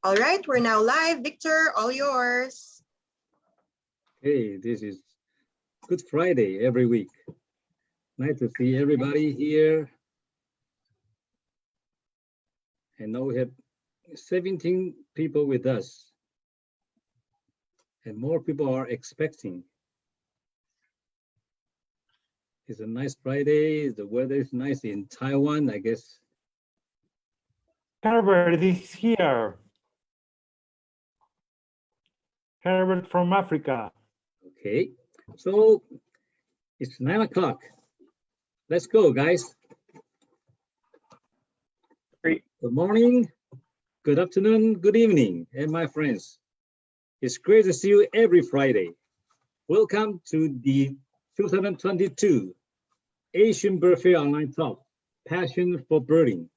All right, we're now live. Victor, all yours. Hey, this is Good Friday every week. Nice to see everybody here. And now we have 17 people with us. And more people are expecting. It's a nice Friday. The weather is nice in Taiwan, I guess. Herbert is here. Herbert from Africa. Okay, so it's 9 o'clock. Let's go, guys. Great. Good morning, good afternoon, good evening, and my friends. It's great to see you every Friday. Welcome to the 2022 Asian Bird Fair Online Talk, Passion for Birding.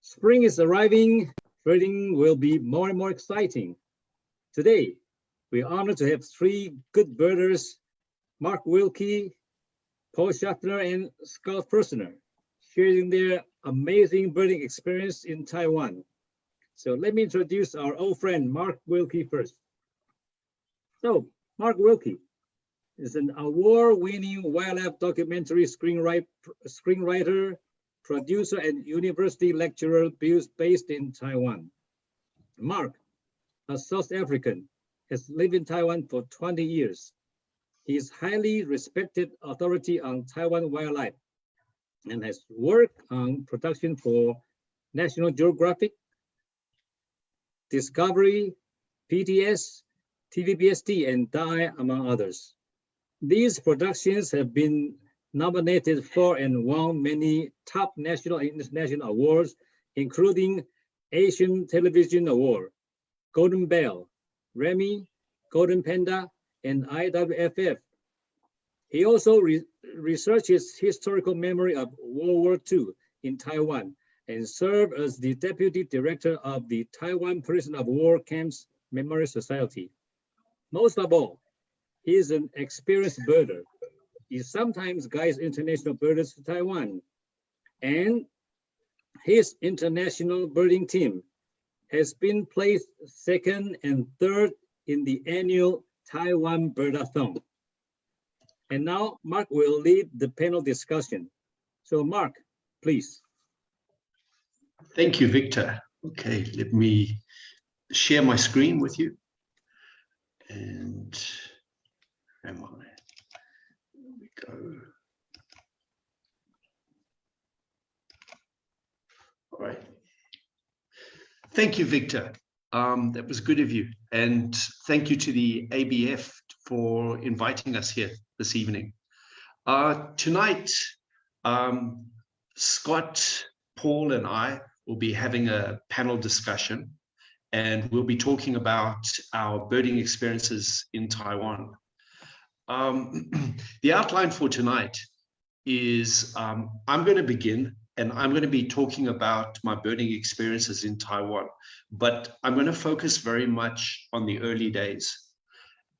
Spring is arriving, birding will be more and more exciting. Today, we're honored to have three good birders, Mark Wilkie, Paul Shaffner, and Scott Pursner, sharing their amazing birding experience in Taiwan. So let me introduce our old friend, Mark Wilkie first. So, Mark Wilkie is an award-winning wildlife documentary screenwriter, producer, and university lecturer based in Taiwan. Mark, a South African, has lived in Taiwan for 20 years. He is highly respected authority on Taiwan wildlife and has worked on production for National Geographic, Discovery, PTS, TVBST, and DAI, among others. These productions have been nominated for and won many top national and international awards, including Asian Television Award, Golden Bell, Remy, Golden Panda, and IWFF. He also researches historical memory of World War II in Taiwan and served as the Deputy Director of the Taiwan Prisoner of War Camps Memorial Society. Most of all, he is an experienced birder. He sometimes guides international birders to Taiwan, and his international birding team has been placed second and third in the annual Taiwan Birdathon. And now Mark will lead the panel discussion. So Mark, please. Thank you, Victor. Okay, let me share my screen with you. And am I? There we go. All right. Thank you, Victor. That was good of you. And thank you to the ABF for inviting us here this evening. Tonight, Scott, Paul, and I will be having a panel discussion, and we'll be talking about our birding experiences in Taiwan. The outline for tonight is I'm going to begin, and I'm going to be talking about my birding experiences in Taiwan, but I'm going to focus very much on the early days.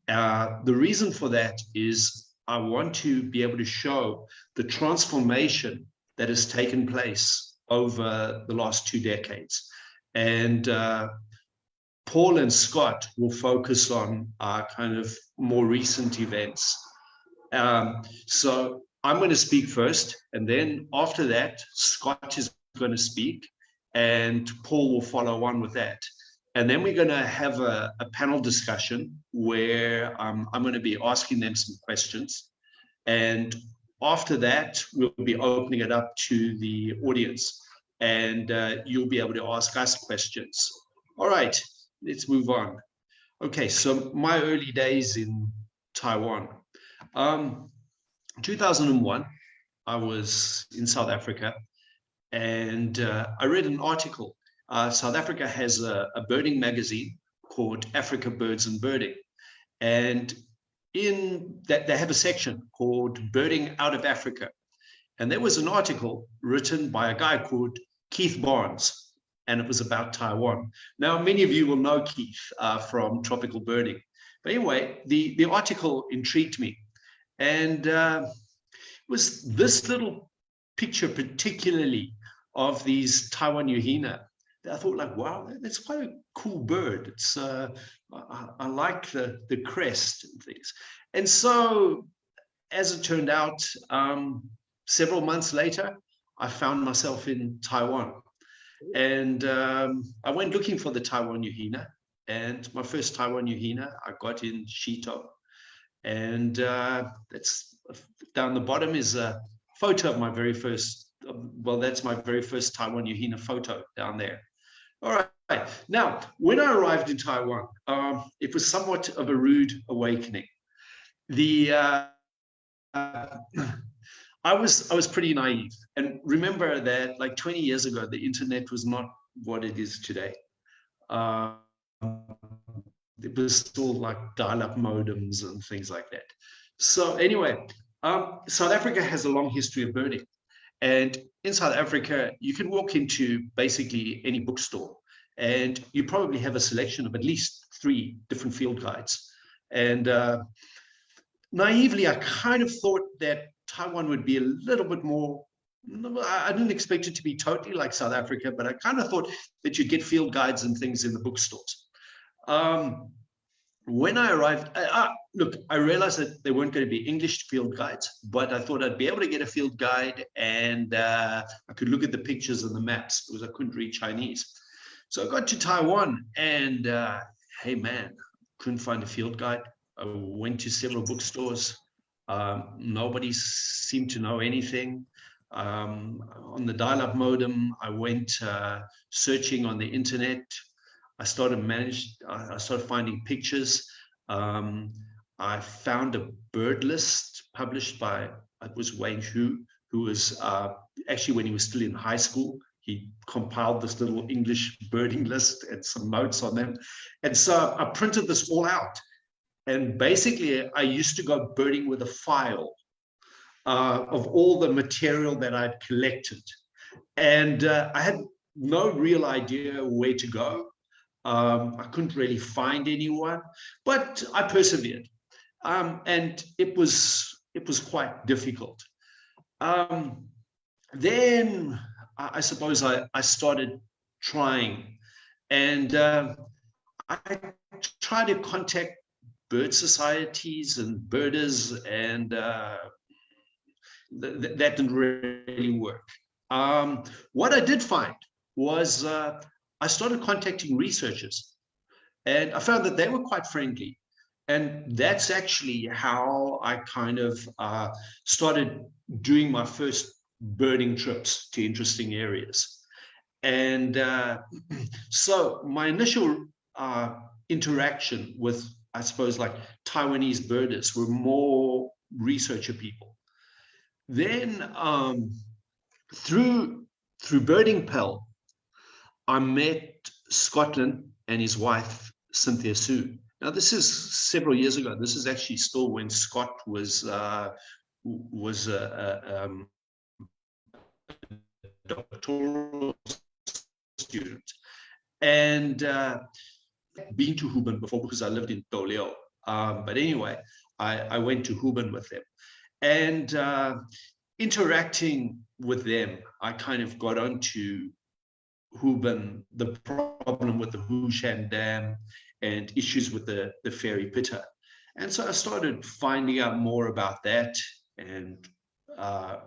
The reason for that is I want to be able to show the transformation that has taken place over the last 2 decades. And Paul and Scott will focus on kind of more recent events. So I'm going to speak first, and then after that, Scott is going to speak, and Paul will follow on with that. And then we're going to have a panel discussion where I'm going to be asking them some questions. And after that, we'll be opening it up to the audience, and you'll be able to ask us questions. All right, let's move on. Okay, so my early days in Taiwan. 2001, I was in South Africa, and I read an article. South Africa has a birding magazine called Africa Birds and Birding. And in that, they have a section called Birding Out of Africa. And there was an article written by a guy called Keith Barnes, and it was about Taiwan. Now, many of you will know Keith from Tropical Birding. But anyway, the article intrigued me. And it was this little picture particularly of these Taiwan Yuhina I thought like, wow, that's quite a cool bird. It's I like the crest and things. And so as it turned out, several months later, I found myself in Taiwan. And I went looking for the Taiwan Yuhina. And my first Taiwan Yuhina, I got in Shito. And that's down the bottom is a photo of my very first, well, that's my very first Taiwan Yuhina photo down there. All right. Now, when I arrived in Taiwan, it was somewhat of a rude awakening. I was pretty naive, and remember that like 20 years ago, the internet was not what it is today. It was still like dial-up modems and things like that. So anyway, South Africa has a long history of birding. And in South Africa, you can walk into basically any bookstore and you probably have a selection of at least 3 different field guides. And naively, I kind of thought that Taiwan would be a little bit more, I didn't expect it to be totally like South Africa, but I kind of thought that you'd get field guides and things in the bookstores. When I arrived, look, I realized that there weren't going to be English field guides, but I thought I'd be able to get a field guide and I could look at the pictures and the maps because I couldn't read Chinese. So I got to Taiwan and hey man, couldn't find a field guide. I went to several bookstores. Nobody seemed to know anything. On the dial-up modem, I went searching on the internet. I started finding pictures. I found a bird list published by, it was Wayne Hu, who was actually, when he was still in high school, he compiled this little English birding list and some notes on them. And so I printed this all out. And basically, I used to go birding with a file of all the material that I'd collected. And I had no real idea where to go. I couldn't really find anyone, but I persevered. And it was quite difficult. Then I suppose I started trying, and I tried to contact bird societies and birders, and that didn't really work. What I did find was I started contacting researchers, and I found that they were quite friendly. And that's actually how I kind of started doing my first birding trips to interesting areas. And so my initial interaction with, I suppose, like Taiwanese birders were more researcher people. Then through Birding Pell, I met Scotland and his wife, Cynthia Sue. Now, this is several years ago. This is actually still when Scott was a doctoral student. And been to Huben before because I lived in Toleo. But anyway, I went to Huben with them. And interacting with them, I kind of got onto Huben, the problem with the Hushan Dam and issues with the ferry pitter. And so I started finding out more about that, and I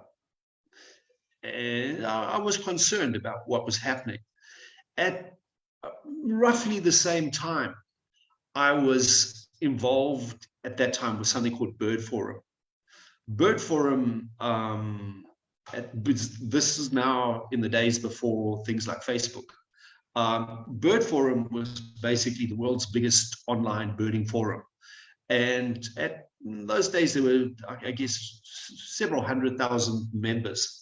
was concerned about what was happening. At roughly the same time, I was involved at that time with something called Bird Forum. Bird Forum, this is now in the days before things like Facebook. Bird Forum was basically the world's biggest online birding forum. And at those days, there were, I guess, several 100,000 members.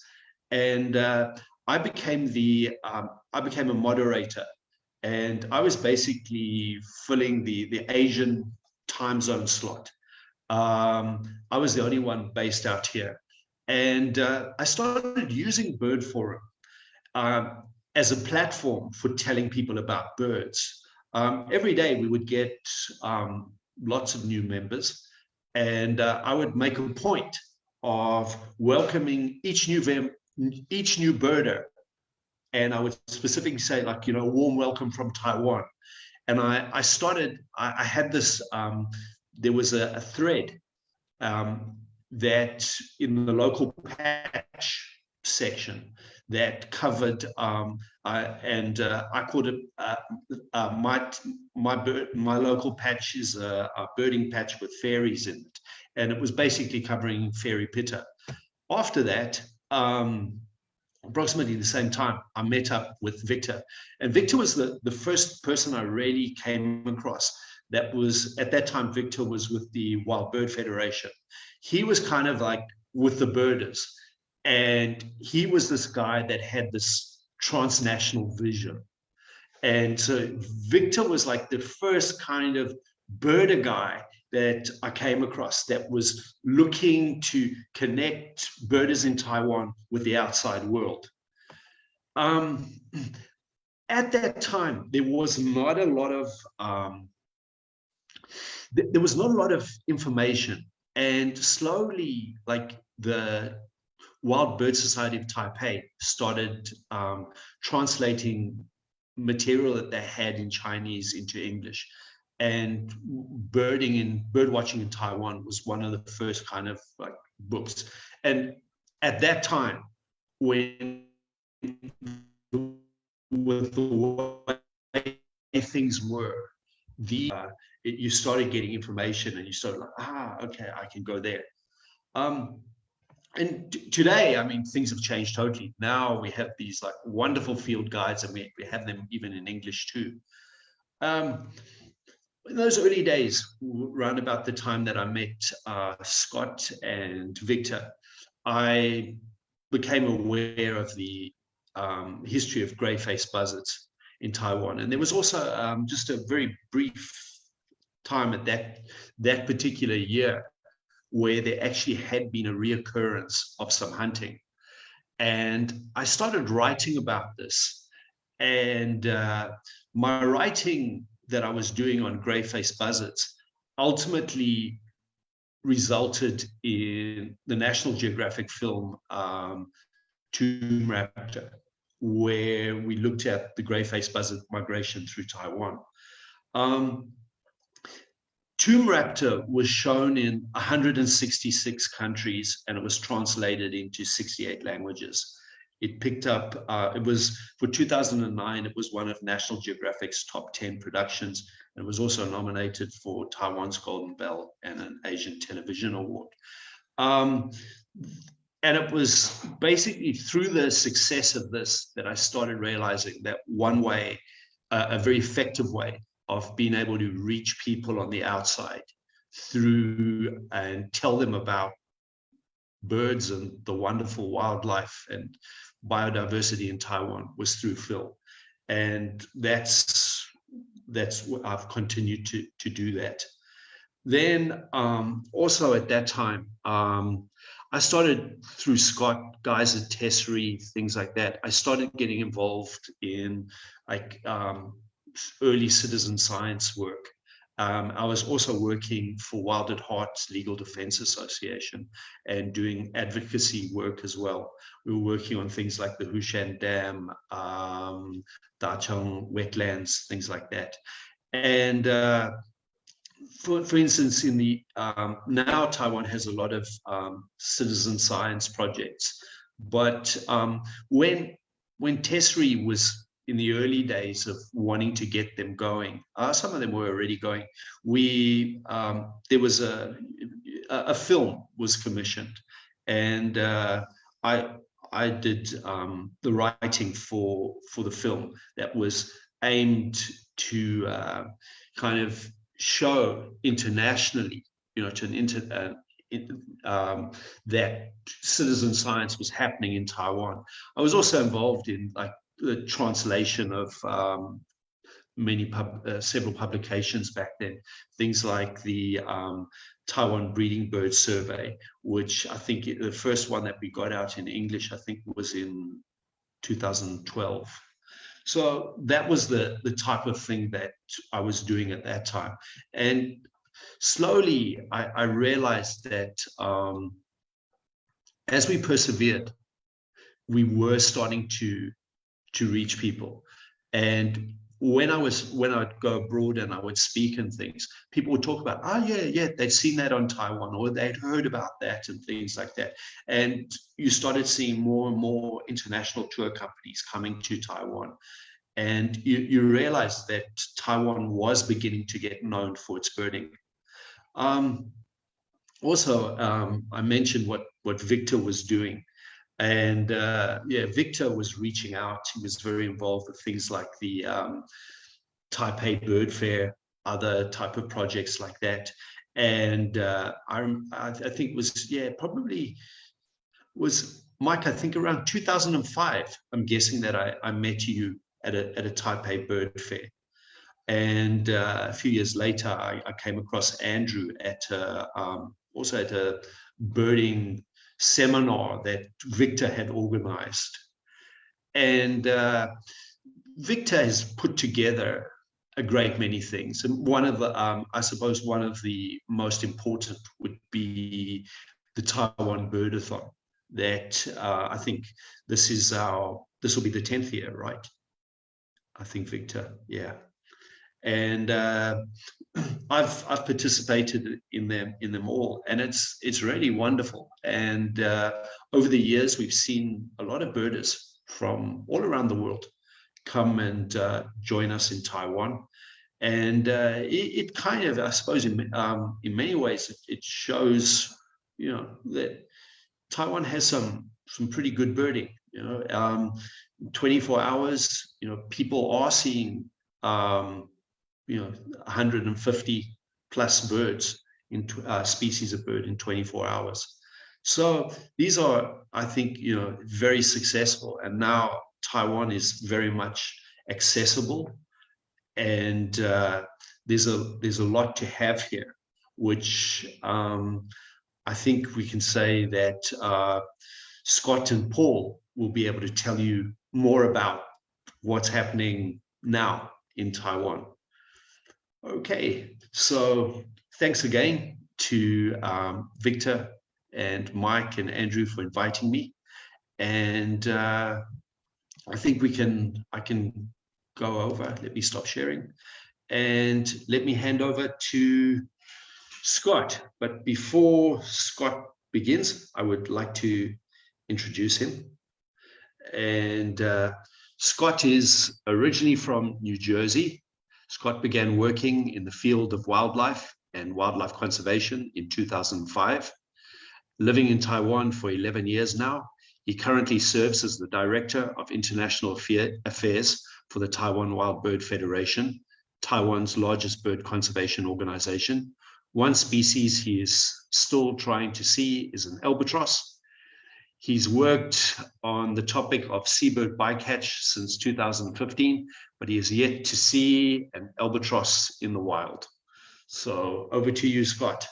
And I became a moderator. And I was basically filling the Asian time zone slot. I was the only one based out here. And I started using Bird Forum as a platform for telling people about birds. Every day we would get lots of new members, and I would make a point of welcoming each new birder and I would specifically say, like, a warm welcome from Taiwan. And I had this, there was a thread that in the local patch section that covered, I called it, my local patch is a birding patch with fairies in it. And it was basically covering fairy pitta. After that, approximately the same time, I met up with Victor. And Victor was the first person I really came across. That was, at that time, Victor was with the Wild Bird Federation. He was kind of like with the birders. And he was this guy that had this transnational vision. And so Victor was like the first kind of birder guy that I came across that was looking to connect birders in Taiwan with the outside world. At that time, there was not a lot of information, and slowly, like, the Wild Bird Society of Taipei started translating material that they had in Chinese into English. And bird watching in Taiwan was one of the first kind of like books. And at that time, when with the way things were, you started getting information, and you started like, okay, I can go there. And today, I mean, things have changed totally. Now we have these like wonderful field guides, and we have them even in English too. In those early days, around about the time that I met Scott and Victor, I became aware of the history of grey-faced buzzards in Taiwan. And there was also just a very brief time at that particular year where there actually had been a reoccurrence of some hunting. And I started writing about this. And my writing that I was doing on grey-faced buzzards ultimately resulted in the National Geographic film Tomb Raptor, where we looked at the grey-faced buzzard migration through Taiwan. Tomb Raptor was shown in 166 countries, and it was translated into 68 languages. It picked up, it was, for 2009, it was one of National Geographic's top 10 productions, and it was also nominated for Taiwan's Golden Bell and an Asian Television Award. And it was basically through the success of this that I started realizing that one way, a very effective way of being able to reach people on the outside through and tell them about birds and the wonderful wildlife and biodiversity in Taiwan was through film. And that's what I've continued to do that. Then also at that time, I started through Scott, guys at Tessery, things like that. I started getting involved in like early citizen science work. I was also working for Wild at Heart's Legal Defense Association and doing advocacy work as well. We were working on things like the Hushan Dam, Dashan wetlands, things like that. And for instance, in the now Taiwan has a lot of citizen science projects, but when Tessery was in the early days of wanting to get them going, some of them were already going. There was a film was commissioned, and I did the writing for the film that was aimed to kind of show internationally, to that citizen science was happening in Taiwan. I was also involved in like the translation of several publications back then, things like the Taiwan Breeding Bird Survey, which I think the first one that we got out in English, I think was in 2012. So that was the type of thing that I was doing at that time. And slowly I realized that as we persevered, we were starting to to reach people. And when I'd go abroad and I would speak and things, people would talk about, oh yeah, they'd seen that on Taiwan, or they'd heard about that and things like that. And you started seeing more and more international tour companies coming to Taiwan. And you realize that Taiwan was beginning to get known for its birding. Also, I mentioned what Victor was doing. And Victor was reaching out. He was very involved with things like the Taipei Bird Fair, other type of projects like that. And I think it was, probably was, Mike, I think around 2005, I'm guessing that I met you at a Taipei Bird Fair. And a few years later, I came across Andrew at also at a birding seminar that Victor had organized. And Victor has put together a great many things. And one of the, I suppose one of the most important would be the Taiwan Birdathon that I think this will be the 10th year, right? I think, Victor, yeah. And I've participated in them all, and it's really wonderful. And over the years, we've seen a lot of birders from all around the world come and join us in Taiwan. And it kind of, I suppose, in many ways, it shows, that Taiwan has some pretty good birding. 24 hours, people are seeing 150 plus birds in species of bird in 24 hours. So these are, I think, very successful. And now Taiwan is very much accessible, and there's a lot to have here, which I think we can say that Scott and Paul will be able to tell you more about what's happening now in Taiwan. Okay, so thanks again to Victor and Mike and Andrew for inviting me. And I think I can go over. Let me stop sharing. And let me hand over to Scott. But before Scott begins, I would like to introduce him. And Scott is originally from New Jersey. Scott began working in the field of wildlife and wildlife conservation in 2005. Living in Taiwan for 11 years now, he currently serves as the Director of International Affairs for the Taiwan Wild Bird Federation, Taiwan's largest bird conservation organization. One species he is still trying to see is an albatross. He's worked on the topic of seabird bycatch since 2015, but he has yet to see an albatross in the wild. So over to you, Scott.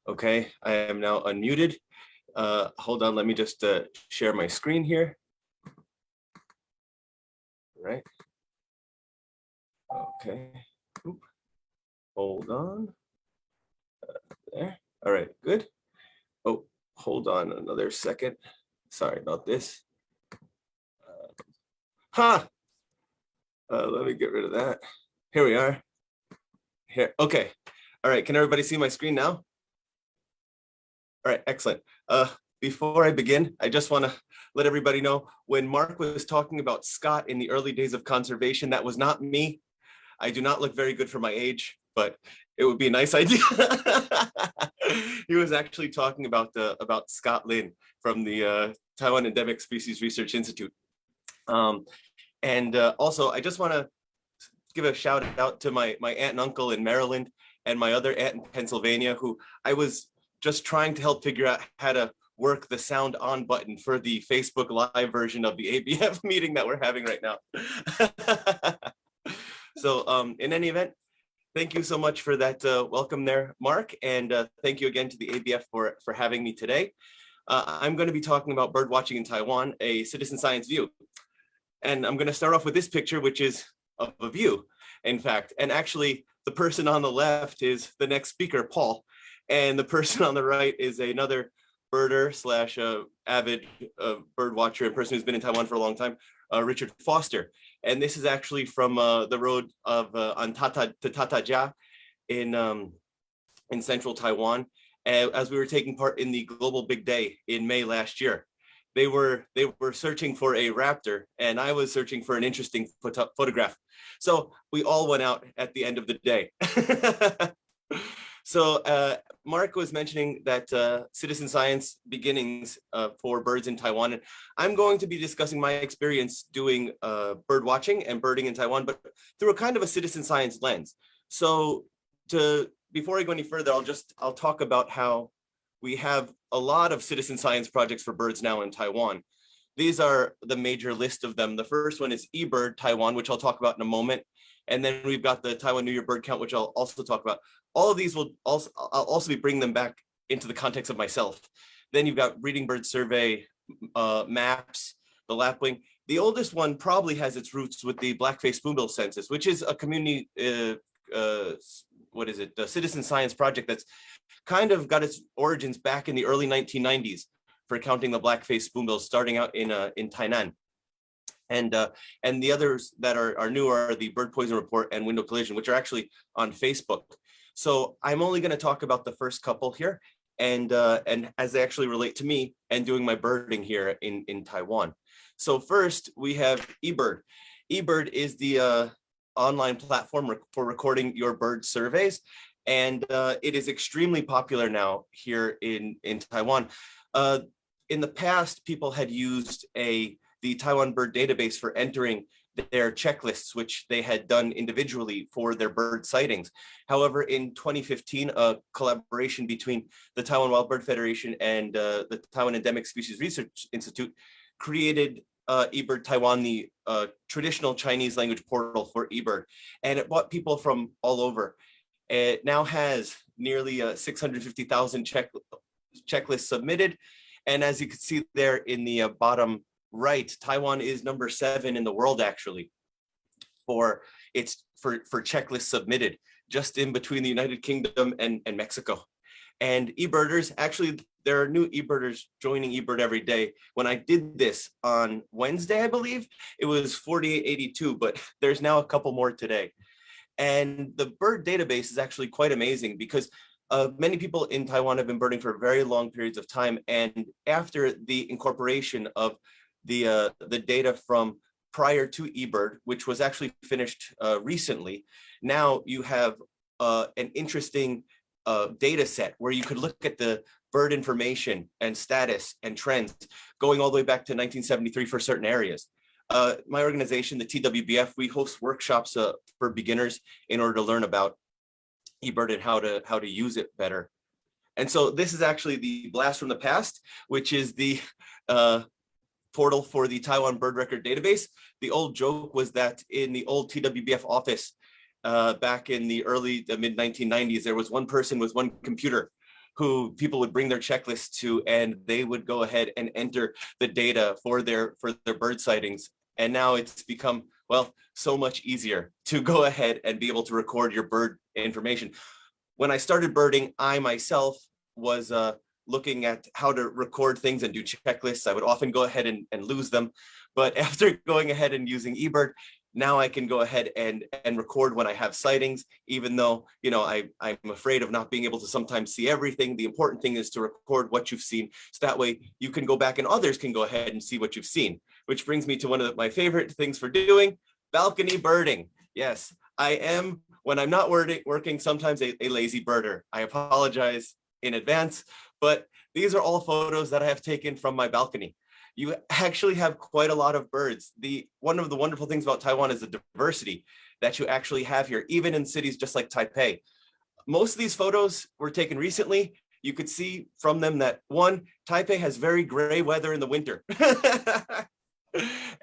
Okay, I am now unmuted. Hold on, let me just share my screen here. All right. Okay. Oop. Hold on. There. All right, good. Oh, hold on another second. Sorry about this. Let me get rid of that. Here we are. Here. Okay. All right. Can everybody see my screen now? All right. Excellent. Before I begin, I just want to let everybody know, when Mark was talking about Scott in the early days of conservation, that was not me. I do not look very good for my age, but it would be a nice idea. He was actually talking about Scott Lin from the Taiwan Endemic Species Research Institute. And also, I just want to give a shout out to my aunt and uncle in Maryland and my other aunt in Pennsylvania, who I was just trying to help figure out how to work the sound on button for the Facebook Live version of the ABF meeting that we're having right now. So in any event, thank you so much for that welcome there, Mark. And thank you again to the ABF for having me today. I'm going to be talking about bird watching in Taiwan, a citizen science view. And I'm going to start off with this picture, which is of a view, in fact. And actually, the person on the left is the next speaker, Paul. And the person on the right is another birder slash avid bird watcher and person who's been in Taiwan for a long time, Richard Foster. And this is actually from the road of on to Tatajia in central Taiwan, as we were taking part in the Global Big Day in May last year. They were searching for a raptor, and I was searching for an interesting photograph. So we all went out at the end of the day. So Mark was mentioning that citizen science beginnings for birds in Taiwan. And I'm going to be discussing my experience doing bird watching and birding in Taiwan, but through a kind of a citizen science lens. So before I go any further, I'll talk about how we have a lot of citizen science projects for birds now in Taiwan. These are the major list of them. The first one is eBird Taiwan, which I'll talk about in a moment. And then we've got the Taiwan New Year bird count, which I'll also talk about. All of these I'll also be bringing them back into the context of myself. Then you've got breeding bird survey, maps, the lapwing. The oldest one probably has its roots with the Blackface Bumble census, which is a community, the citizen science project that's kind of got its origins back in the early 1990s for counting the Blackface spoonbills, starting out in Tainan. And the others that are newer are the Bird Poison Report and Window Collision, which are actually on Facebook. So I'm only going to talk about the first couple here, and as they actually relate to me and doing my birding here in Taiwan. So first we have eBird. eBird is the online platform for recording your bird surveys, and it is extremely popular now here in Taiwan. In the past, people had used the Taiwan Bird Database for entering their checklists, which they had done individually for their bird sightings. However, in 2015, a collaboration between the Taiwan Wild Bird Federation and the Taiwan Endemic Species Research Institute created eBird Taiwan, the traditional Chinese language portal for eBird, and it brought people from all over. It now has nearly 650,000 checklists submitted, and as you can see there in the bottom right, Taiwan is number 7 in the world actually for checklists submitted, just in between the United Kingdom and Mexico. And eBirders, actually, there are new eBirders joining eBird every day. When I did this on Wednesday, I believe, it was 4882, but there's now a couple more today. And the bird database is actually quite amazing because many people in Taiwan have been birding for very long periods of time. And after the incorporation of the data from prior to eBird, which was actually finished recently, now you have an interesting data set where you could look at the bird information and status and trends going all the way back to 1973 for certain areas. My organization, the TWBF, we host workshops for beginners in order to learn about eBird and how to use it better. And so this is actually the blast from the past, which is the portal for the Taiwan Bird Record Database. The old joke was that in the old TWBF office back in the mid 1990s, there was one person with one computer who people would bring their checklists to, and they would go ahead and enter the data for their bird sightings. And now it's become, well, so much easier to go ahead and be able to record your bird information. When I started birding, I myself was looking at how to record things and do checklists. I would often go ahead and lose them. But after going ahead and using eBird, now I can go ahead and record when I have sightings, even though, I'm afraid of not being able to sometimes see everything. The important thing is to record what you've seen. So that way you can go back and others can go ahead and see what you've seen, which brings me to one of my favorite things for doing, balcony birding. Yes, I am, when I'm not working, sometimes a lazy birder. I apologize in advance, but these are all photos that I have taken from my balcony. You actually have quite a lot of birds. One of the wonderful things about Taiwan is the diversity that you actually have here, even in cities just like Taipei. Most of these photos were taken recently. You could see from them that one, Taipei has very gray weather in the winter.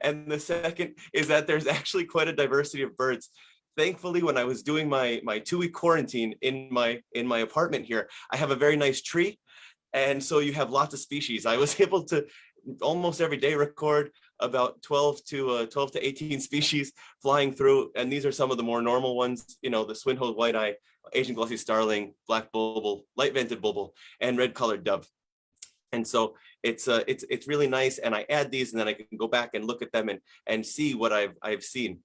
And the second is that there's actually quite a diversity of birds. Thankfully, when I was doing my 2-week quarantine in my apartment here, I have a very nice tree. And so you have lots of species. I was able to almost every day record about 12 to 18 species flying through. And these are some of the more normal ones, the swin-hoed white-eye, Asian glossy starling, black bulbul, light-vented bulbul, and red-colored dove. And so it's really nice. And I add these and then I can go back and look at them and see what I've seen.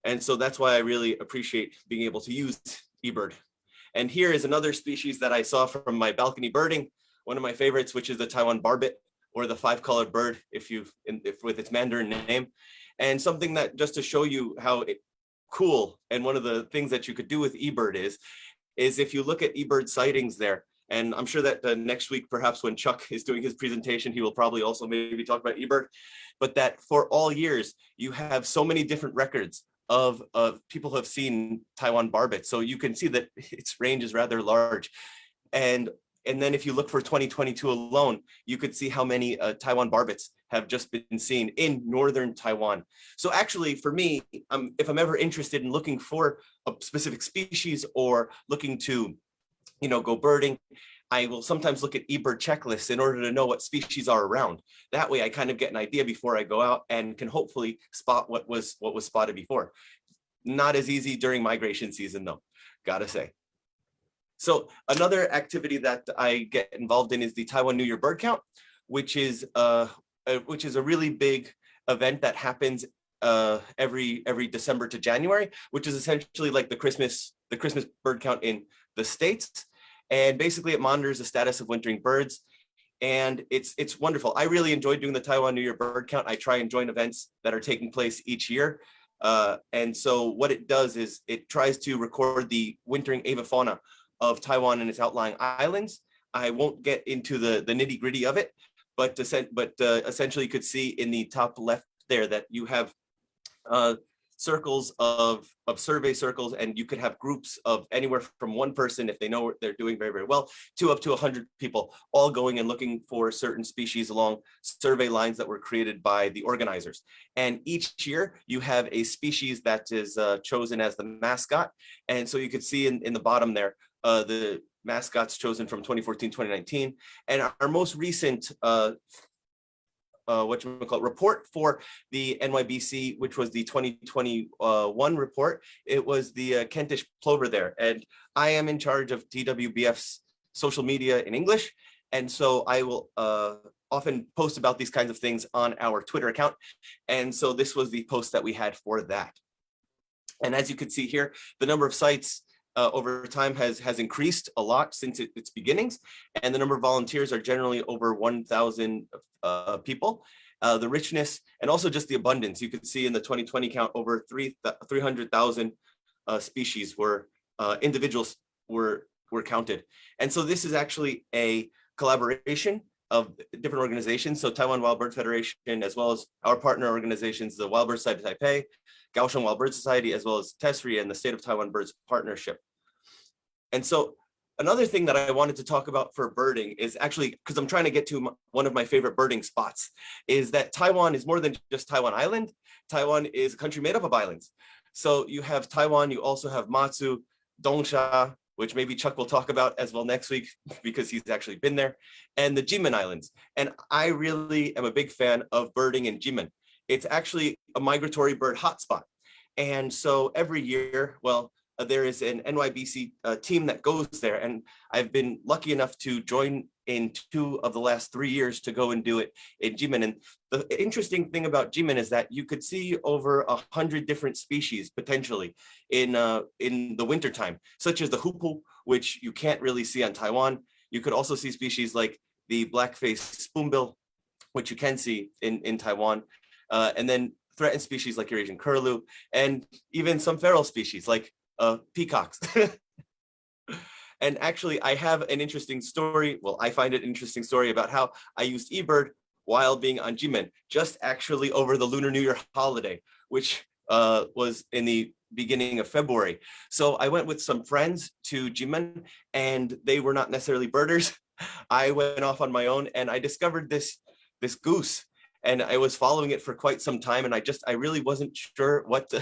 And so that's why I really appreciate being able to use eBird. And here is another species that I saw from my balcony birding, one of my favorites, which is the Taiwan Barbet, or the five-colored bird, if with its Mandarin name. And something that, just to show you how cool, and one of the things that you could do with eBird is if you look at eBird sightings there, and I'm sure that next week, perhaps when Chuck is doing his presentation, he will probably also maybe talk about eBird, but that for all years, you have so many different records of people who have seen Taiwan Barbet. So you can see that its range is rather large. And then if you look for 2022 alone, you could see how many Taiwan Barbets have just been seen in northern Taiwan. So actually for me, if I'm ever interested in looking for a specific species or looking to, go birding, I will sometimes look at eBird checklists in order to know what species are around. That way I kind of get an idea before I go out and can hopefully spot what was spotted before. Not as easy during migration season though, gotta say. So another activity that I get involved in is the Taiwan New Year bird count, which is a really big event that happens every December to January, which is essentially like the Christmas bird count in the States. And basically it monitors the status of wintering birds. And it's wonderful. I really enjoy doing the Taiwan New Year bird count. I try and join events that are taking place each year. And so what it does is it tries to record the wintering avifauna of Taiwan and its outlying islands. I won't get into the nitty gritty of it, but essentially you could see in the top left there that you have circles of survey circles, and you could have groups of anywhere from one person, if they know what they're doing very, very well, to up to 100 people, all going and looking for certain species along survey lines that were created by the organizers. And each year you have a species that is chosen as the mascot. And so you could see in the bottom there, the mascots chosen from 2014, 2019. And our most recent report for the NYBC, which was the 2021 report. It was the Kentish plover there. And I am in charge of TWBF's social media in English. And so I will often post about these kinds of things on our Twitter account. And so this was the post that we had for that. And as you can see here, the number of sites over time has increased a lot since its beginnings, and the number of volunteers are generally over 1,000 people. The richness and also just the abundance, you could see in the 2020 count over 300,000 species were individuals were counted. And so this is actually a collaboration of different organizations. So Taiwan Wild Bird Federation, as well as our partner organizations, the Wild Bird Society of Taipei, Kaohsiung Wild Bird Society, as well as TESRI and the State of Taiwan Birds Partnership. And so another thing that I wanted to talk about for birding is actually, because I'm trying to get to one of my favorite birding spots, is that Taiwan is more than just Taiwan Island. Taiwan is a country made up of islands. So you have Taiwan, you also have Matsu, Dongsha, which maybe Chuck will talk about as well next week because he's actually been there, and the Jimen Islands. And I really am a big fan of birding in Jimen. It's actually a migratory bird hotspot. And so every year, there is an NYBC team that goes there. And I've been lucky enough to join in 2 of the last 3 years to go and do it in Jimen. And the interesting thing about Jimen is that you could see over 100 different species potentially in the wintertime, such as the hoopoe, which you can't really see on Taiwan. You could also see species like the Blackface spoonbill, which you can see in Taiwan. And then threatened species like Eurasian curlew, and even some feral species like peacocks. And actually, I have an interesting story. Well, I find it an interesting story about how I used eBird while being on Jimen, just actually over the Lunar New Year holiday, which was in the beginning of February. So I went with some friends to Jimen, and they were not necessarily birders. I went off on my own, and I discovered this goose. And I was following it for quite some time, and I really wasn't sure what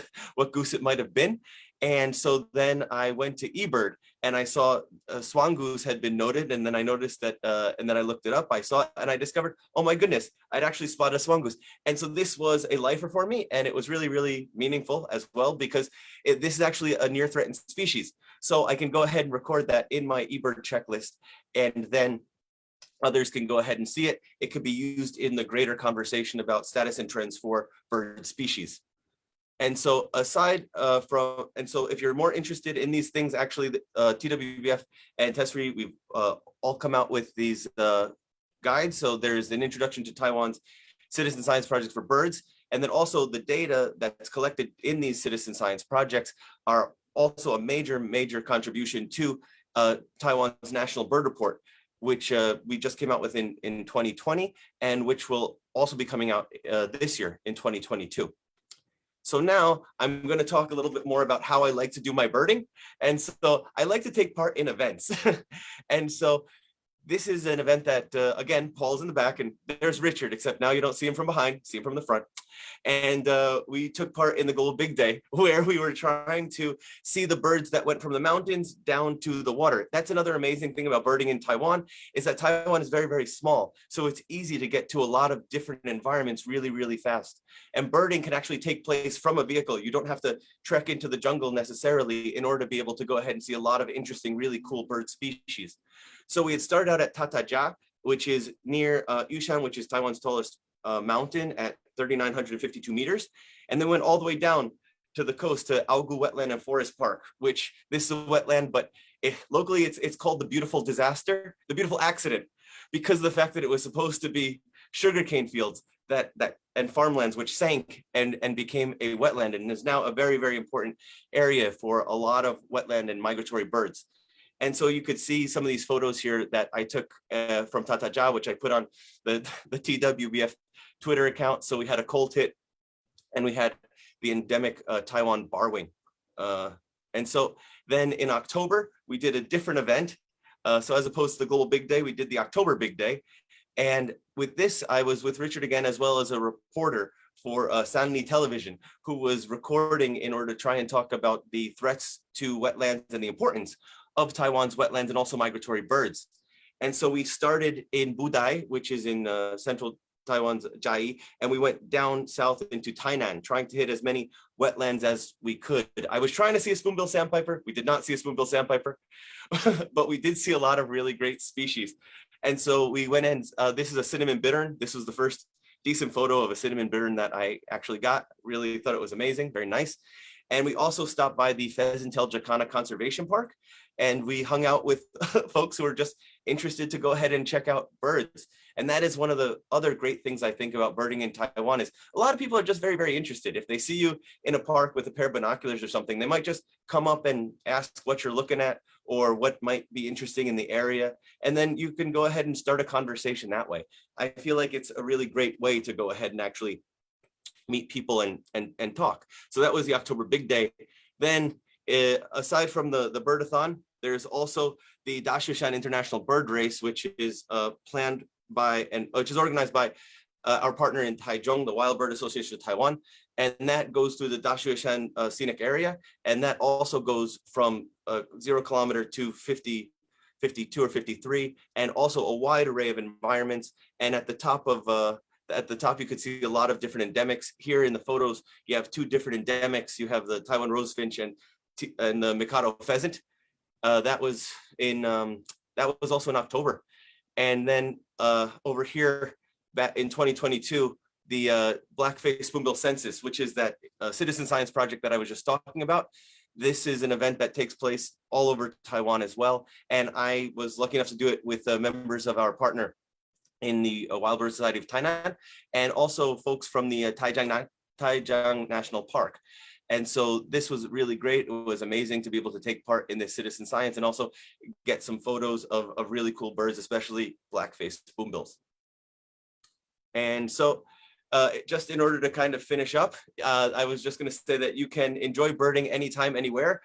goose it might have been. And so then I went to eBird, and I saw a swan goose had been noted, and then I noticed that, and then I looked it up. I saw it, and I discovered, oh my goodness, I'd actually spotted a swan goose. And so this was a lifer for me, and it was really, really meaningful as well, because this is actually a near threatened species. So I can go ahead and record that in my eBird checklist, and then others can go ahead and see it. It could be used in the greater conversation about status and trends for bird species. And so if you're more interested in these things, actually, TWBF and TESRI, we've all come out with these guides. So there's an introduction to Taiwan's citizen science projects for birds. And then also the data that's collected in these citizen science projects are also a major contribution to Taiwan's National Bird Report, which we just came out with in 2020, and which will also be coming out this year in 2022. So now I'm going to talk a little bit more about how I like to do my birding. And so I like to take part in events. And so this is an event that, again, Paul's in the back and there's Richard, except now you don't see him from behind, see him from the front. And we took part in the Global Big Day, where we were trying to see the birds that went from the mountains down to the water. That's another amazing thing about birding in Taiwan, is that Taiwan is very small. So it's easy to get to a lot of different environments really fast. And birding can actually take place from a vehicle. You don't have to trek into the jungle necessarily in order to be able to go ahead and see a lot of interesting, really cool bird species. So we had started out at Tataja, which is near Yushan, which is Taiwan's tallest mountain at 3,952 meters. And then went all the way down to the coast to Aogu Wetland and Forest Park, which this is a wetland, but locally it's called the beautiful disaster, the beautiful accident, because of the fact that it was supposed to be sugarcane fields and farmlands which sank and became a wetland, and is now a very important area for a lot of wetland and migratory birds. And so you could see some of these photos here that I took from Tataja, which I put on the TWBF Twitter account. So we had a coal tit and we had the endemic Taiwan barwing. And so then in October, we did a different event. So as opposed to the Global Big Day, we did the October Big Day. And with this, I was with Richard again, as well as a reporter for Sanli Television, who was recording in order to try and talk about the threats to wetlands and the importance of Taiwan's wetlands and also migratory birds. And so we started in Budai, which is in central Taiwan's Chiayi, and we went down south into Tainan, trying to hit as many wetlands as we could. I was trying to see a spoonbill sandpiper. We did not see a spoonbill sandpiper, but we did see a lot of really great species. And so we went in, this is a cinnamon bittern. This was the first decent photo of a cinnamon bittern that I actually got. Really thought it was amazing, very nice. And we also stopped by the Pheasantail Jacana Conservation Park, and we hung out with folks who are just interested to go ahead and check out birds. And that is one of the other great things I think about birding in Taiwan, is a lot of people are just very interested. If they see you in a park with a pair of binoculars or something, they might just come up and ask what you're looking at or what might be interesting in the area. And then you can go ahead and start a conversation that way. I feel like it's a really great way to go ahead and actually meet people and talk. So that was the October Big Day. Then aside from the Birdathon, there's also the Dashan International Bird Race, which is planned by which is organized by our partner in Taichung, the Wild Bird Association of Taiwan, and that goes through the Dashan scenic area, and that also goes from 0 kilometer to 50, 52 or 53, and also a wide array of environments. And at the top you could see a lot of different endemics. Here in the photos, you have 2 different endemics. You have the Taiwan rosefinch and the Mikado pheasant. That was also in October. And then over here, back in 2022, the Blackface Spoonbill Census, which is that citizen science project that I was just talking about. This is an event that takes place all over Taiwan as well. And I was lucky enough to do it with members of our partner in the Wild Bird Society of Tainan, and also folks from the Taijiang National Park. And so this was really great. It was amazing to be able to take part in this citizen science and also get some photos of really cool birds, especially black-faced spoonbills. And so just in order to kind of finish up, I was just going to say that you can enjoy birding anytime, anywhere.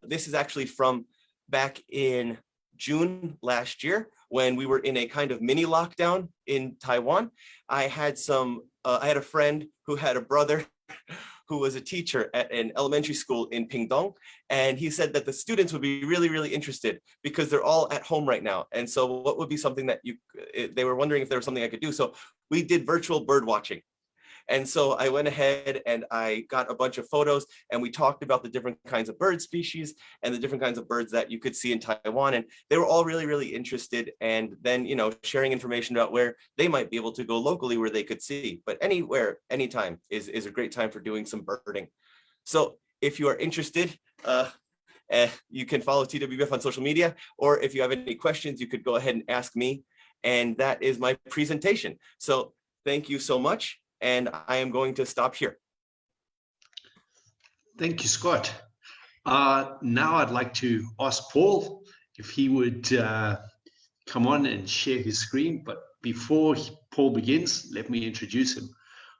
This is actually from back in June last year, when we were in a kind of mini lockdown in Taiwan. I had a friend who had a brother who was a teacher at an elementary school in Pingdong. And he said that the students would be really interested because they're all at home right now. And so what would be something that they were wondering if there was something I could do. So we did virtual bird watching. And so I went ahead and I got a bunch of photos, and we talked about the different kinds of bird species and the different kinds of birds that you could see in Taiwan. And they were all really, really interested. And then, you know, sharing information about where they might be able to go locally where they could see. But anywhere, anytime is a great time for doing some birding. So if you are interested, you can follow TWBF on social media, or if you have any questions, you could go ahead and ask me. And that is my presentation. So thank you so much. And I am going to stop here. Thank you, Scott. Now I'd like to ask Paul if he would come on and share his screen. But before Paul begins, let me introduce him.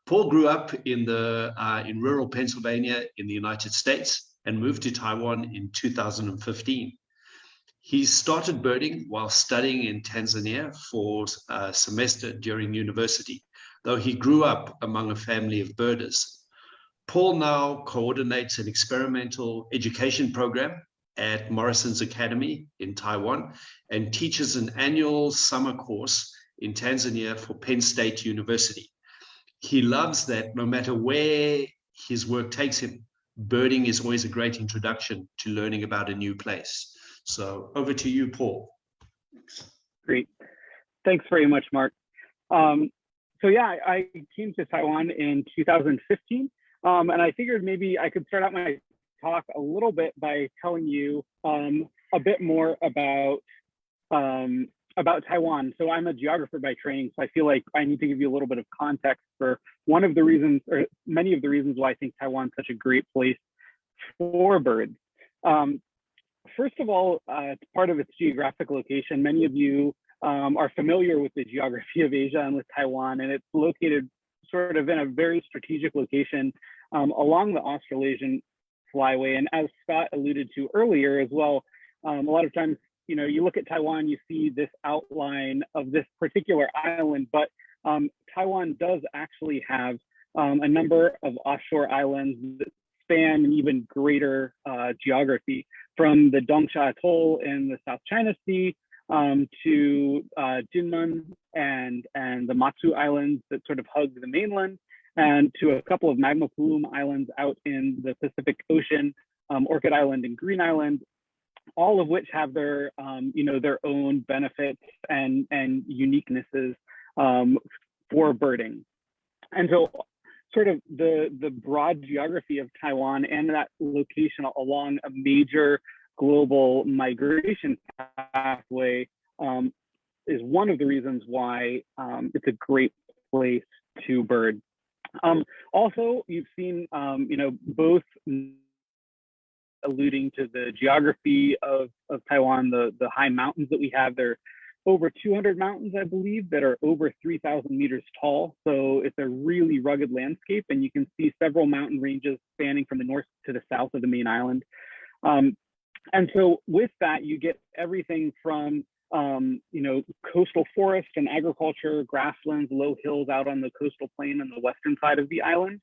Paul grew up in rural Pennsylvania in the United States and moved to Taiwan in 2015. He started birding while studying in Tanzania for a semester during university, though he grew up among a family of birders. Paul now coordinates an experimental education program at Morrison's Academy in Taiwan and teaches an annual summer course in Tanzania for Penn State University. He loves that no matter where his work takes him, birding is always a great introduction to learning about a new place. So over to you, Paul. Great. Thanks very much, Mark. So yeah, I came to Taiwan in 2015, and I figured maybe I could start out my talk a little bit by telling you a bit more about Taiwan. So I'm a geographer by training, so I feel like I need to give you a little bit of context for one of the reasons, or many of the reasons, why I think Taiwan's such a great place for birds. First of all, it's part of its geographic location. Many of you are familiar with the geography of Asia and with Taiwan, and it's located sort of in a very strategic location along the Australasian flyway. And as Scott alluded to earlier as well, a lot of times, you know, you look at Taiwan, you see this outline of this particular island, but Taiwan does actually have a number of offshore islands that span an even greater geography, from the Dongsha Atoll in the South China Sea to Jinmen and the Matsu Islands that sort of hug the mainland, and to a couple of magma plume islands out in the Pacific Ocean, Orchid Island and Green Island, all of which have their you know, their own benefits and uniquenesses for birding. And so sort of the broad geography of Taiwan and that location along a major global migration pathway is one of the reasons why it's a great place to bird. Also, you've seen, you know, both alluding to the geography of Taiwan, the high mountains that we have. There are over 200 mountains, I believe, that are over 3,000 meters tall. So it's a really rugged landscape, and you can see several mountain ranges spanning from the north to the south of the main island. And so with that, you get everything from, you know, coastal forest and agriculture, grasslands, low hills out on the coastal plain on the western side of the island.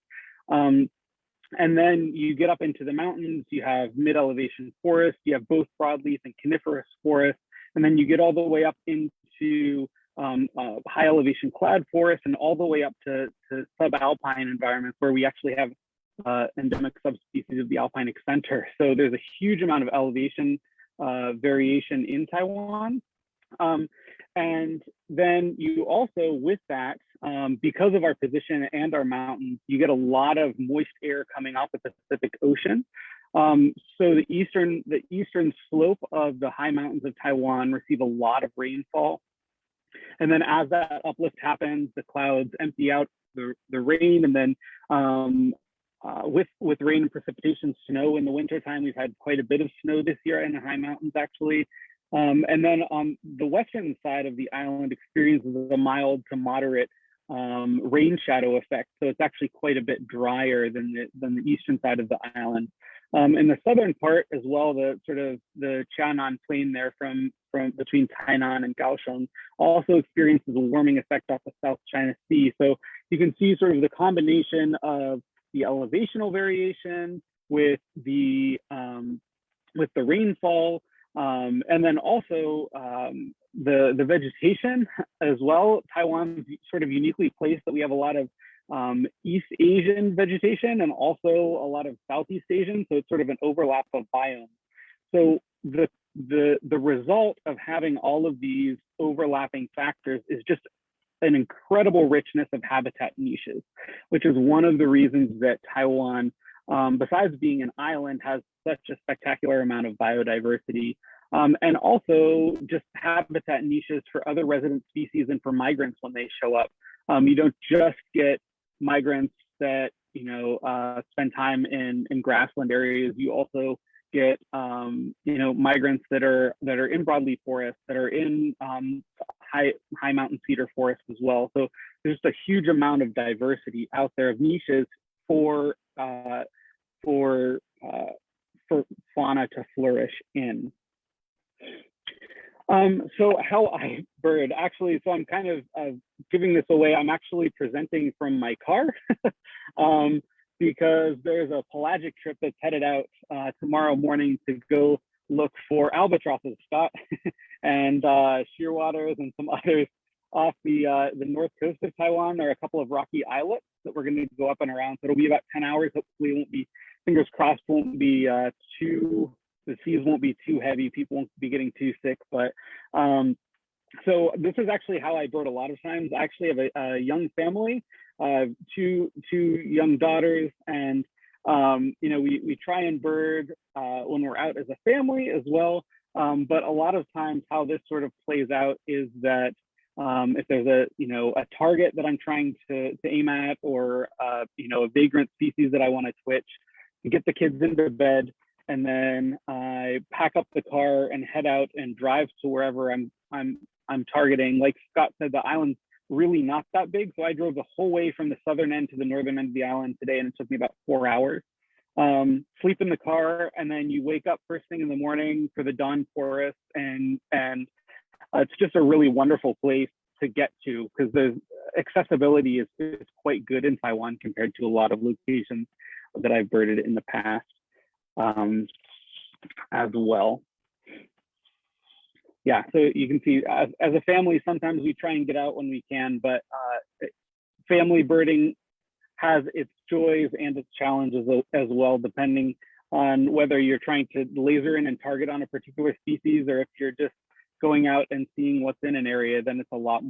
And then you get up into the mountains, you have mid-elevation forests, you have both broadleaf and coniferous forests, and then you get all the way up into high elevation cloud forest and all the way up to subalpine environments where we actually have endemic subspecies of the alpine excenter. So there's a huge amount of elevation variation in Taiwan. And then you also, with that, because of our position and our mountains, you get a lot of moist air coming off the Pacific Ocean. So the eastern slope of the high mountains of Taiwan receive a lot of rainfall. And then as that uplift happens, the clouds empty out the rain, and then with rain and precipitation, snow in the wintertime. We've had quite a bit of snow this year in the high mountains, actually. And then on the western side of the island experiences a mild to moderate rain shadow effect. So it's actually quite a bit drier than the eastern side of the island. In the southern part as well, the sort of the Qianan plain there from between Tainan and Kaohsiung also experiences a warming effect off the South China Sea. So you can see sort of the combination of the elevational variation with the rainfall, and then also the vegetation as well. Taiwan's sort of uniquely placed that we have a lot of East Asian vegetation and also a lot of Southeast Asian. So it's sort of an overlap of biomes. So the result of having all of these overlapping factors is just an incredible richness of habitat niches, which is one of the reasons that Taiwan, besides being an island, has such a spectacular amount of biodiversity, and also just habitat niches for other resident species and for migrants when they show up. You don't just get migrants that spend time in grassland areas. You also get migrants that are in broadleaf forests, that are in high mountain cedar forests as well. So there's just a huge amount of diversity out there of niches for fauna to flourish in. So how I bird, actually, so I'm kind of giving this away. I'm actually presenting from my car because there's a pelagic trip that's headed out tomorrow morning to go look for albatrosses, Scott, and shearwaters and some others off the north coast of Taiwan. There are a couple of rocky islets that we're going to go up and around. So it'll be about 10 hours. Hopefully it won't be, fingers crossed, won't be the seas won't be too heavy. People won't be getting too sick. But so this is actually how I bird a lot of times. I actually have a young family, two young daughters, and we try and bird when we're out as a family as well. But a lot of times how this sort of plays out is that if there's a target that I'm trying to aim at, or a vagrant species that I want to twitch, to get the kids into bed, and then I pack up the car and head out and drive to wherever I'm targeting. Like Scott said, the island's really not that big, so I drove the whole way from the southern end to the northern end of the island today, and it took me about 4 hours. Sleep in the car, and then you wake up first thing in the morning for the dawn forest, and it's just a really wonderful place to get to, because the accessibility is quite good in Taiwan compared to a lot of locations that I've birded in the past as well. Yeah, so you can see as a family, sometimes we try and get out when we can, but family birding has its joys and its challenges as well, depending on whether you're trying to laser in and target on a particular species, or if you're just going out and seeing what's in an area. Then it's a lot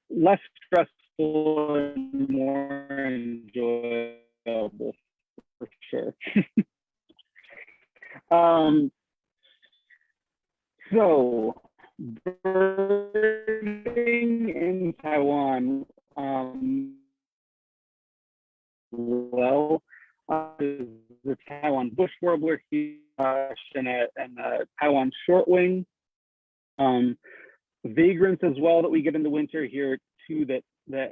less stressful and more enjoyable, for sure. So birding in Taiwan, the Taiwan bush warbler and a Taiwan shortwing, vagrants as well that we get in the winter here too, that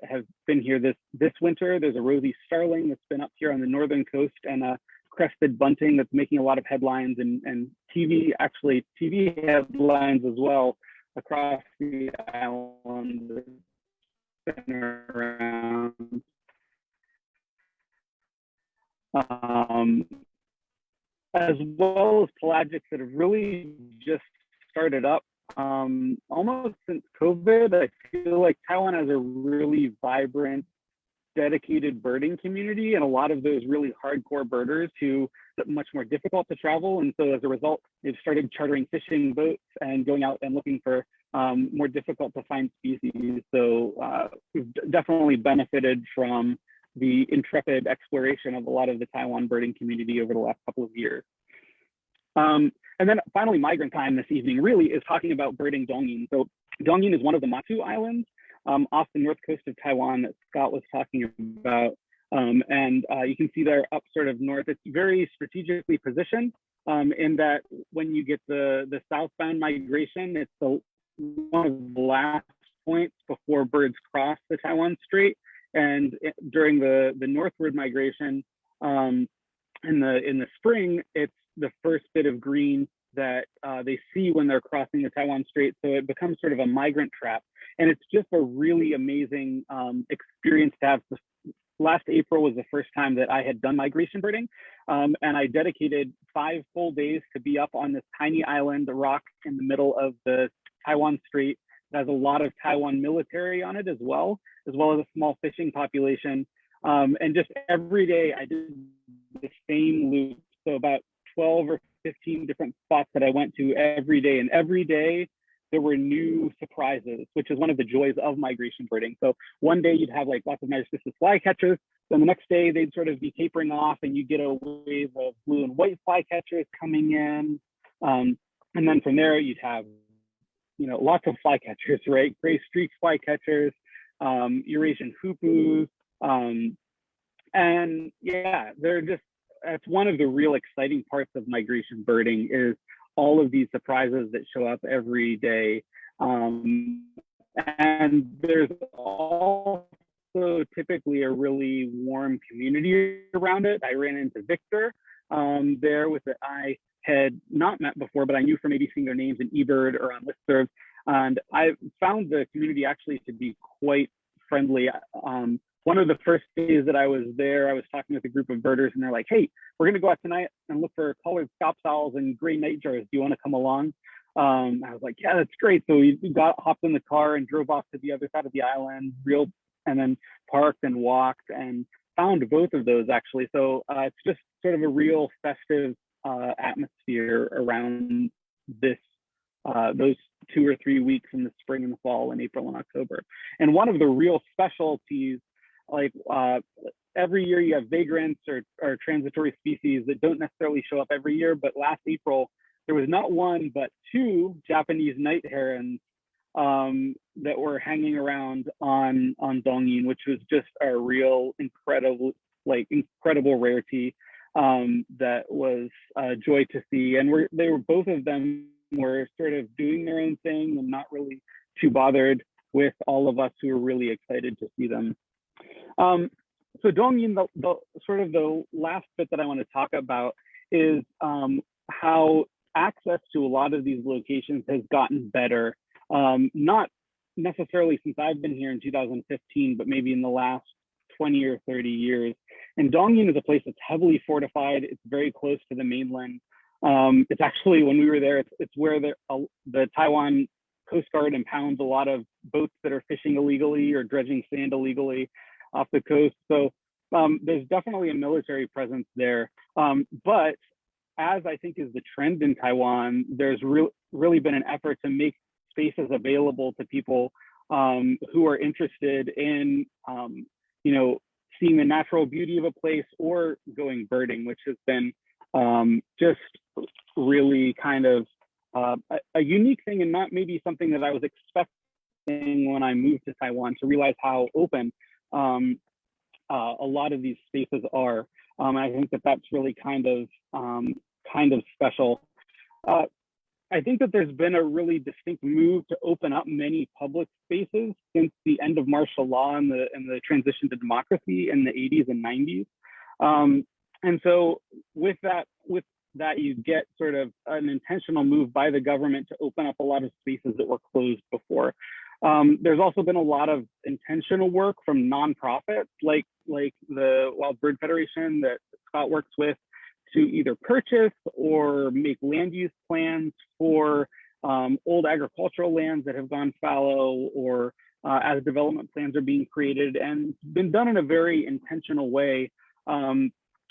have been here this winter. There's a rosy starling that's been up here on the northern coast, and a crested bunting that's making a lot of headlines and TV headlines as well across the island and around. As well as pelagics that have really just started up almost since COVID. I feel like Taiwan has a really vibrant, dedicated birding community, and a lot of those really hardcore birders who are much more difficult to travel. And so as a result, they've started chartering fishing boats and going out and looking for more difficult to find species. So we've definitely benefited from the intrepid exploration of a lot of the Taiwan birding community over the last couple of years. And then finally, migrant time this evening really is talking about birding Dongyin. So Dongyin is one of the Matsu Islands off the north coast of Taiwan that Scott was talking about. And you can see there up sort of north, it's very strategically positioned in that when you get the southbound migration, it's one of the last points before birds cross the Taiwan Strait. And during the northward migration in the spring, it's the first bit of green that they see when they're crossing the Taiwan Strait. So it becomes sort of a migrant trap. And it's just a really amazing experience to have. Last April was the first time that I had done migration birding. And I dedicated 5 full days to be up on this tiny island, the rock in the middle of the Taiwan Strait. It has a lot of Taiwan military on it as well. as well as a small fishing population. And just every day I did the same loop. So about 12 or 15 different spots that I went to every day. And every day there were new surprises, which is one of the joys of migration birding. So one day you'd have like lots of narcissus flycatchers. Then the next day they'd sort of be tapering off and you get a wave of blue and white flycatchers coming in. And then from there you'd have, lots of flycatchers, right? Gray streaked flycatchers, Eurasian hoopoes. And yeah, that's one of the real exciting parts of migration birding is all of these surprises that show up every day. And there's also typically a really warm community around it. I ran into Victor there with that I had not met before, but I knew from maybe seeing their names in eBird or on listservs. And I found the community actually to be quite friendly. One of the first days that I was there, I was talking with a group of birders and they're like, hey, we're gonna go out tonight and look for colored scops owls and gray nightjars. Do you wanna come along? I was like, yeah, that's great. So we hopped in the car and drove off to the other side of the island, and then parked and walked and found both of those actually. So it's just sort of a real festive atmosphere around those 2 or 3 weeks in the spring and the fall in April and October. And one of the real specialties, like every year you have vagrants or transitory species that don't necessarily show up every year, but last April, there was not one, but 2 Japanese night herons that were hanging around on Dongyin, which was just a real incredible rarity that was a joy to see. And both of them were sort of doing their own thing and not really too bothered with all of us who were really excited to see them. So Dongyin, the sort of the last bit that I want to talk about is how access to a lot of these locations has gotten better. Not necessarily since I've been here in 2015, but maybe in the last 20 or 30 years. And Dongyin is a place that's heavily fortified. It's very close to the mainland. It's actually, when we were there, it's where the Taiwan Coast Guard impounds a lot of boats that are fishing illegally or dredging sand illegally off the coast. So there's definitely a military presence there. But as I think is the trend in Taiwan, there's really been an effort to make spaces available to people who are interested in, seeing the natural beauty of a place or going birding, which has been just really kind of a unique thing and not maybe something that I was expecting when I moved to Taiwan, to realize how open a lot of these spaces are. I think that that's really kind of special. I think that there's been a really distinct move to open up many public spaces since the end of martial law and the transition to democracy in the 80s and 90s. And so with that, you get sort of an intentional move by the government to open up a lot of spaces that were closed before. There's also been a lot of intentional work from nonprofits like the Wild Bird Federation that Scott works with to either purchase or make land use plans for old agricultural lands that have gone fallow, or as development plans are being created, and it's been done in a very intentional way.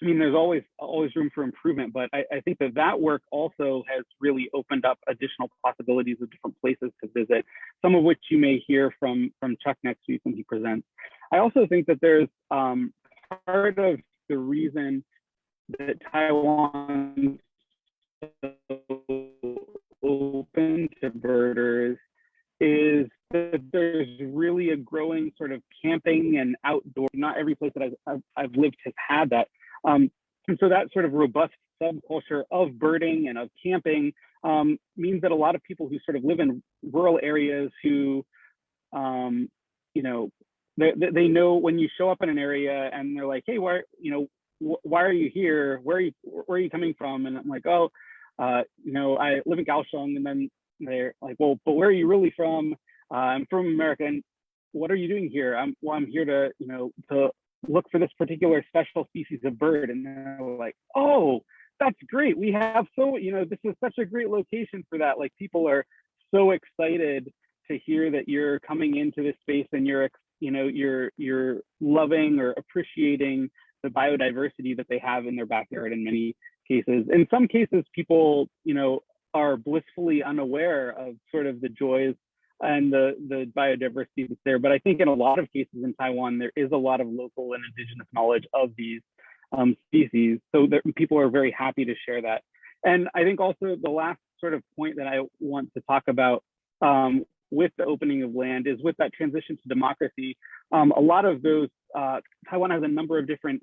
There's always room for improvement, but I think that work also has really opened up additional possibilities of different places to visit, some of which you may hear from Chuck next week when he presents. I also think that there's part of the reason that Taiwan is so open to birders is that there's really a growing sort of camping and outdoor. Not every place that I've lived has had that. And so that sort of robust subculture of birding and of camping means that a lot of people who sort of live in rural areas who, they know when you show up in an area and they're like, hey, why are you here? Where are you coming from? And I'm like, I live in Kaohsiung. And then they're like, well, but where are you really from? I'm from America. And what are you doing here? I'm here to look for this particular special species of bird. And they're like, oh, that's great. We have this is such a great location for that. Like, people are so excited to hear that you're coming into this space and you're you're loving or appreciating the biodiversity that they have in their backyard in many cases. In some cases, people, are blissfully unaware of sort of the joys and the biodiversity that's there. But I think in a lot of cases in Taiwan, there is a lot of local and indigenous knowledge of these species. So people are very happy to share that. And I think also the last sort of point that I want to talk about with the opening of land is with that transition to democracy. A lot of those, Taiwan has a number of different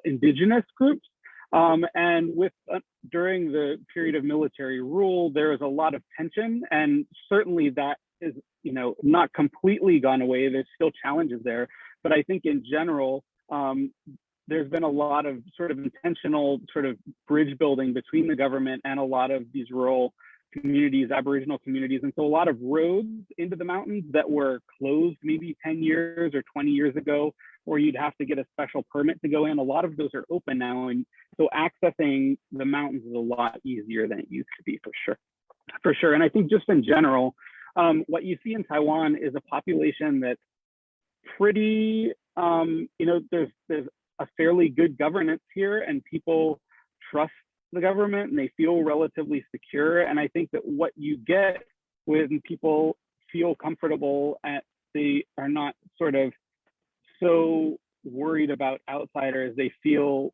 indigenous groups. And during the period of military rule, there is a lot of tension, and certainly that is, not completely gone away. There's still challenges there, but I think in general, there's been a lot of sort of intentional sort of bridge building between the government and a lot of these rural communities, Aboriginal communities. And so a lot of roads into the mountains that were closed maybe 10 years or 20 years ago, or you'd have to get a special permit to go in, a lot of those are open now. And so accessing the mountains is a lot easier than it used to be, for sure. And I think just in general, what you see in Taiwan is a population that's pretty, there's a fairly good governance here, and people trust the government and they feel relatively secure. And I think that what you get when people feel comfortable and they are not sort of so worried about outsiders, they feel,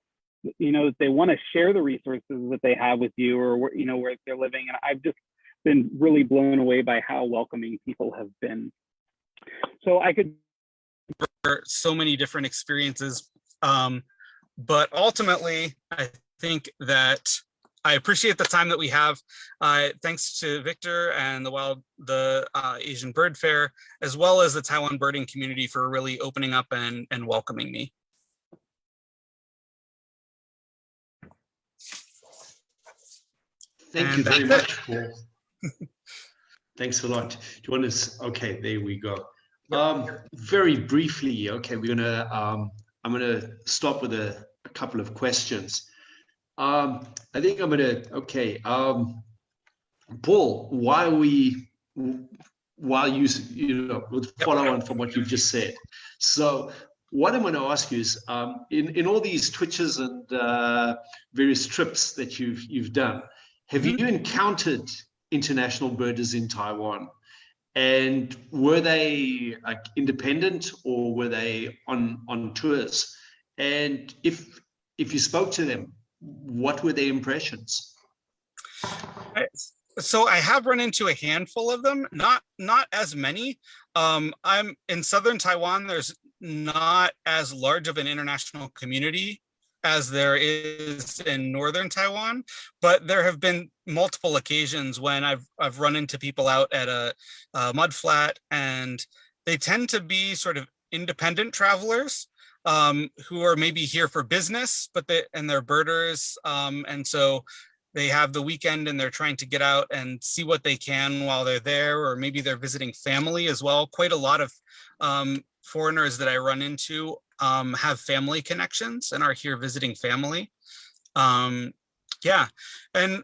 they want to share the resources that they have with you, or where they're living. And I've just been really blown away by how welcoming people have been. So I could so many different experiences. But ultimately, I think that I appreciate the time that we have. Thanks to Victor and the Asian Bird Fair, as well as the Taiwan birding community for really opening up and welcoming me. Thank you very much, Paul. Thanks a lot. Do you want to? Okay, there we go. Very briefly, okay, I'm gonna start with a couple of questions. I think I'm gonna, okay, Paul, while you would follow on from what you've just said. So what I'm going to ask you is, in all these Twitches and various trips that you've done, have you encountered international birders in Taiwan? And were they like independent, or were they on tours? And if you spoke to them, what were their impressions? So I have run into a handful of them, not as many. I'm in southern Taiwan. There's not as large of an international community as there is in northern Taiwan, but there have been multiple occasions when I've run into people out at a mud flat, and they tend to be sort of independent travelers who are maybe here for business, but they're birders, and so they have the weekend and they're trying to get out and see what they can while they're there, or maybe they're visiting family as well. Quite a lot of foreigners that I run into have family connections and are here visiting family. Yeah, and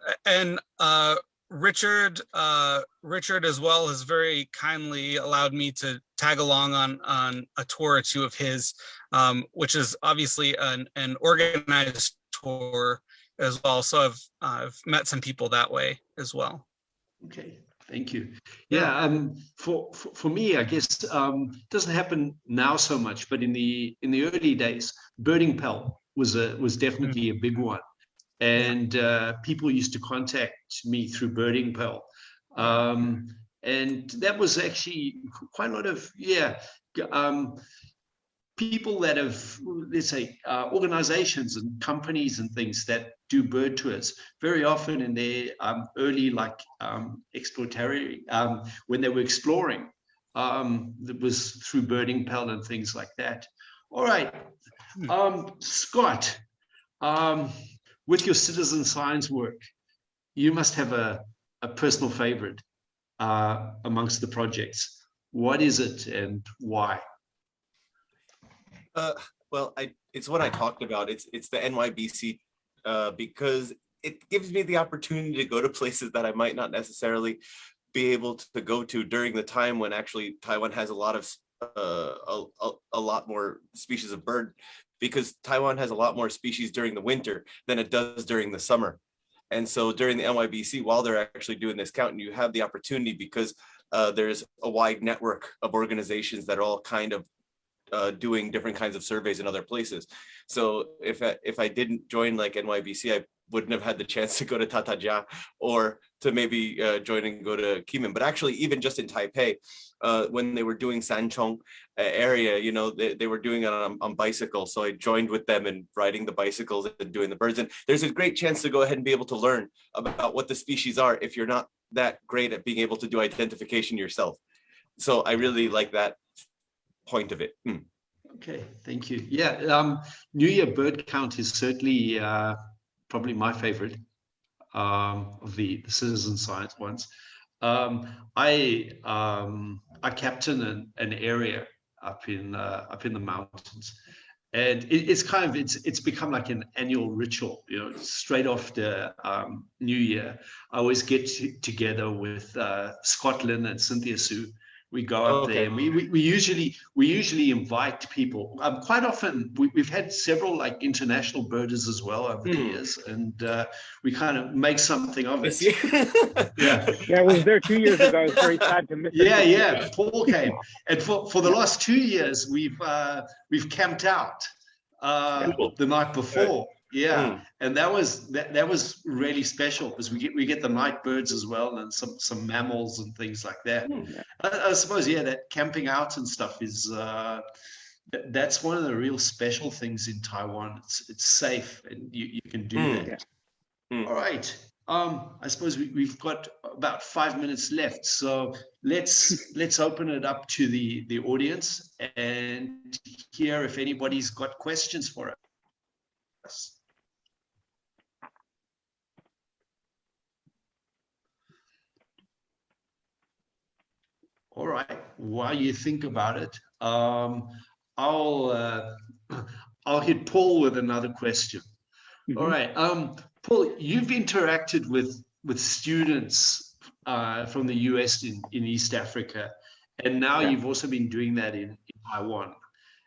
Richard as well has very kindly allowed me to tag along on a tour or two of his, which is obviously an organized tour as well. So I've met some people that way as well. Okay, thank you. Yeah, for me, I guess it doesn't happen now so much, but in the early days, birding pell was definitely a big one, and people used to contact me through birding pell, and that was actually quite a lot of people that have, let's say, organizations and companies and things that do bird tours very often in their early exploratory, when they were exploring, that was through birding pell and things like that. All right, Scott, with your citizen science work, you must have a personal favorite amongst the projects. What is it and why? Well, it's what I talked about. It's the NYBC because it gives me the opportunity to go to places that I might not necessarily be able to go to during the time when actually Taiwan has a lot of a lot more species of bird, because Taiwan has a lot more species during the winter than it does during the summer. And so during the NYBC, while they're actually doing this count, and you have the opportunity because there's a wide network of organizations that are all kind of doing different kinds of surveys in other places. So if I didn't join like NYBC, I wouldn't have had the chance to go to Tataja or to maybe join and go to Kimen. But actually, even just in Taipei, when they were doing Sanchong area, you know, they were doing it on bicycles. So I joined with them and riding the bicycles and doing the birds. And there's a great chance to go ahead and be able to learn about what the species are if you're not that great at being able to do identification yourself. So I really like that point of it. Okay, thank you. Yeah, New Year bird count is certainly probably my favorite of the citizen science ones. I captain an area up in the mountains, and it's become like an annual ritual. You know, straight after New Year, I always get together with Scotland and Cynthia Sue. We go up there, and we usually invite people. Quite often, we've had several like international birders as well over the years, and we kind of make something of it. Yeah, I was there 2 years ago. I was very sad to miss it. Yeah. Paul came, and for the last 2 years, we've camped out the night before. And that was really special because we get the night birds as well, and some mammals and things like that. I suppose that camping out and stuff is that's one of the real special things in Taiwan. It's safe and you can do that. All right. I suppose we've got about 5 minutes left, so let's open it up to the audience and hear if anybody's got questions for us. All right. While you think about it, I'll hit Paul with another question. All right. Paul, you've interacted with students from the US in East Africa, and now you've also been doing that in Taiwan.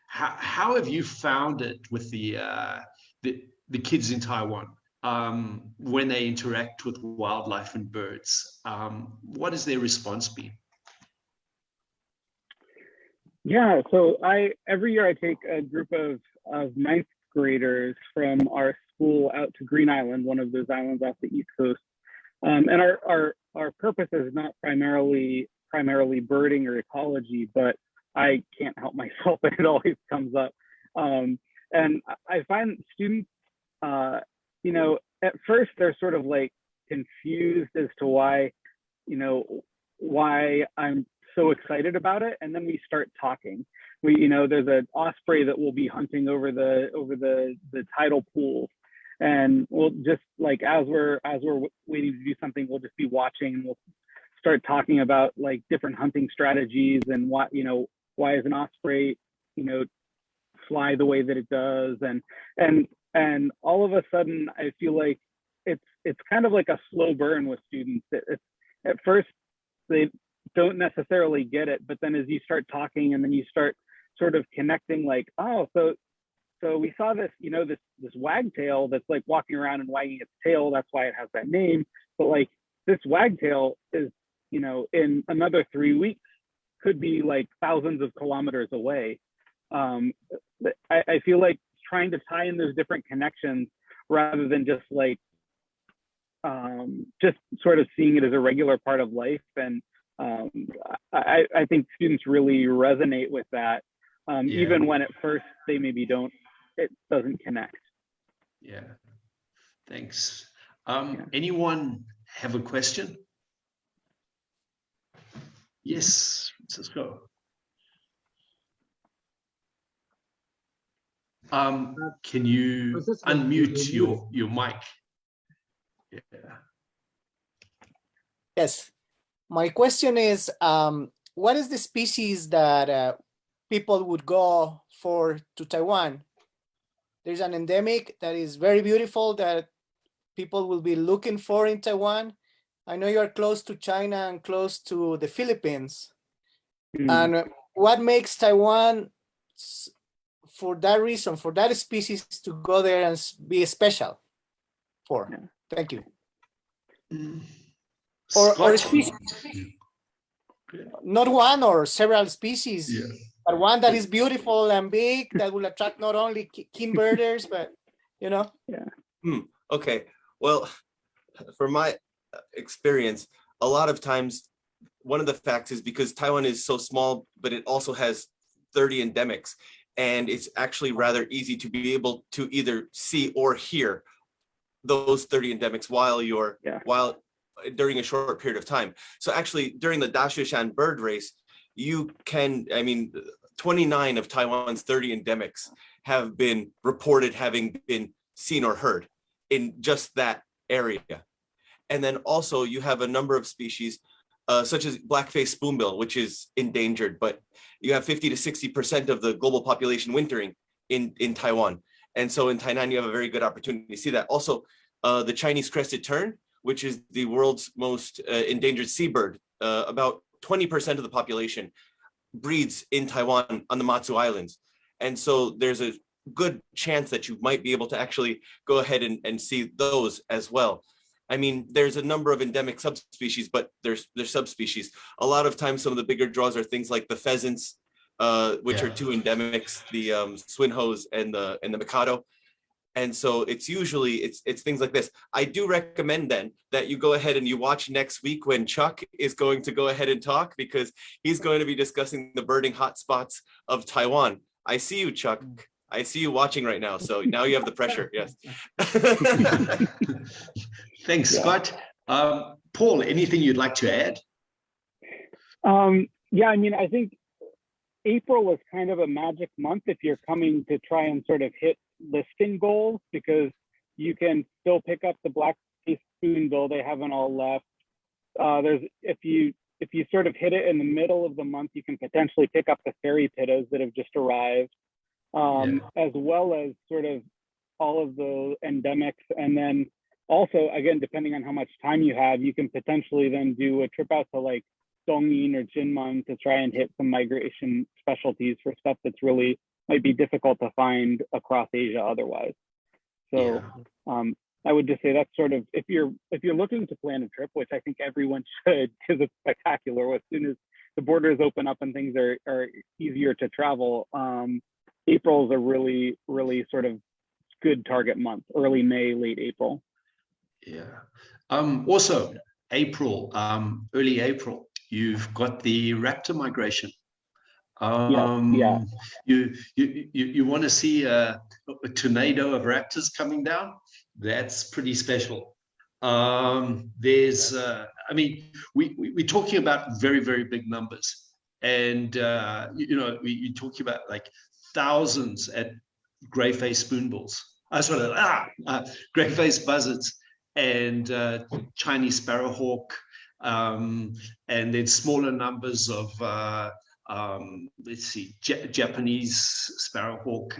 How have you found it with the kids in Taiwan when they interact with wildlife and birds? What has their response been? Yeah, so every year I take a group of ninth graders from our school out to Green Island, one of those islands off the East Coast. And our purpose is not primarily birding or ecology, but I can't help myself, and it always comes up. And I find students, you know, at first they're sort of like confused as to why I'm so excited about it, and then we start talking. There's an osprey that will be hunting over the tidal pools, and we'll just like as we're waiting to do something, we'll just be watching, and we'll start talking about like different hunting strategies and why is an osprey fly the way that it does, and all of a sudden I feel like it's kind of like a slow burn with students. At first they don't necessarily get it, but then as you start talking and then you start sort of connecting, like, oh, so we saw this, this wagtail that's like walking around and wagging its tail. That's why it has that name. But like this wagtail is, in another 3 weeks could be like thousands of kilometers away. I feel like trying to tie in those different connections rather than just like just sort of seeing it as a regular part of life. And I think students really resonate with that, even when at first they maybe it doesn't connect. Yeah, thanks. Anyone have a question? Yes, let's go. Can you unmute your mic? Yeah. Yes. My question is, what is the species that people would go to Taiwan? There's an endemic that is very beautiful that people will be looking for in Taiwan. I know you are close to China and close to the Philippines. And what makes Taiwan, for that reason, for that species to go there and be special for? Yeah. Thank you. Or Scott? species, not one or several species, Yeah. but one that is beautiful and big that will attract not only keen birders, but you know. Okay, well, from my experience, a lot of times, one of the facts is because Taiwan is so small, but it also has 30 endemics, and it's actually rather easy to be able to either see or hear those 30 endemics while during a short period of time. So actually, during the Dashan bird race, you can, 29 of Taiwan's 30 endemics have been reported having been seen or heard in just that area. And then also you have a number of species such as Blackface spoonbill, which is endangered, but you have 50 to 60% of the global population wintering in Taiwan. And so in Tainan, you have a very good opportunity to see that. Also, the Chinese crested tern, which is the world's most endangered seabird, about 20% of the population breeds in Taiwan on the Matsu Islands. And so there's a good chance that you might be able to actually go ahead and see those as well. I mean, there's a number of endemic subspecies, but there's subspecies. A lot of times, some of the bigger draws are things like the pheasants, which are two endemics, the swinhos and the Mikado. And so it's usually, it's things like this. I do recommend then that you go ahead and you watch next week when Chuck is going to go ahead and talk, because he's going to be discussing the birding hotspots of Taiwan. I see you, Chuck. I see you watching right now. So now you have the pressure. Yes. Thanks, Scott. Paul, anything you'd like to add? Yeah, I mean, I think April is kind of a magic month if you're coming to try and sort of hit listing goals, because you can still pick up the Blackface spoonbill. They haven't all left. If you sort of hit it in the middle of the month, you can potentially pick up the fairy pittas that have just arrived, as well as sort of all of the endemics. And then also, again, depending on how much time you have, you can potentially then do a trip out to like Dongyin or Jinmen to try and hit some migration specialties for stuff that's really might be difficult to find across Asia otherwise. So I would just say that's sort of, if you're looking to plan a trip, which I think everyone should, because it's spectacular. As soon as the borders open up and things are easier to travel, April is a really, really sort of good target month, early May, late April. Yeah. Also, April, early April, you've got the raptor migration. You want to see a tornado of raptors coming down? That's pretty special. There's, I mean, we're talking about very, very big numbers, and you're talking about like thousands at grey-faced spoonbills. Grey-faced buzzards and Chinese sparrowhawk, and then smaller numbers of let's see, Japanese sparrowhawk,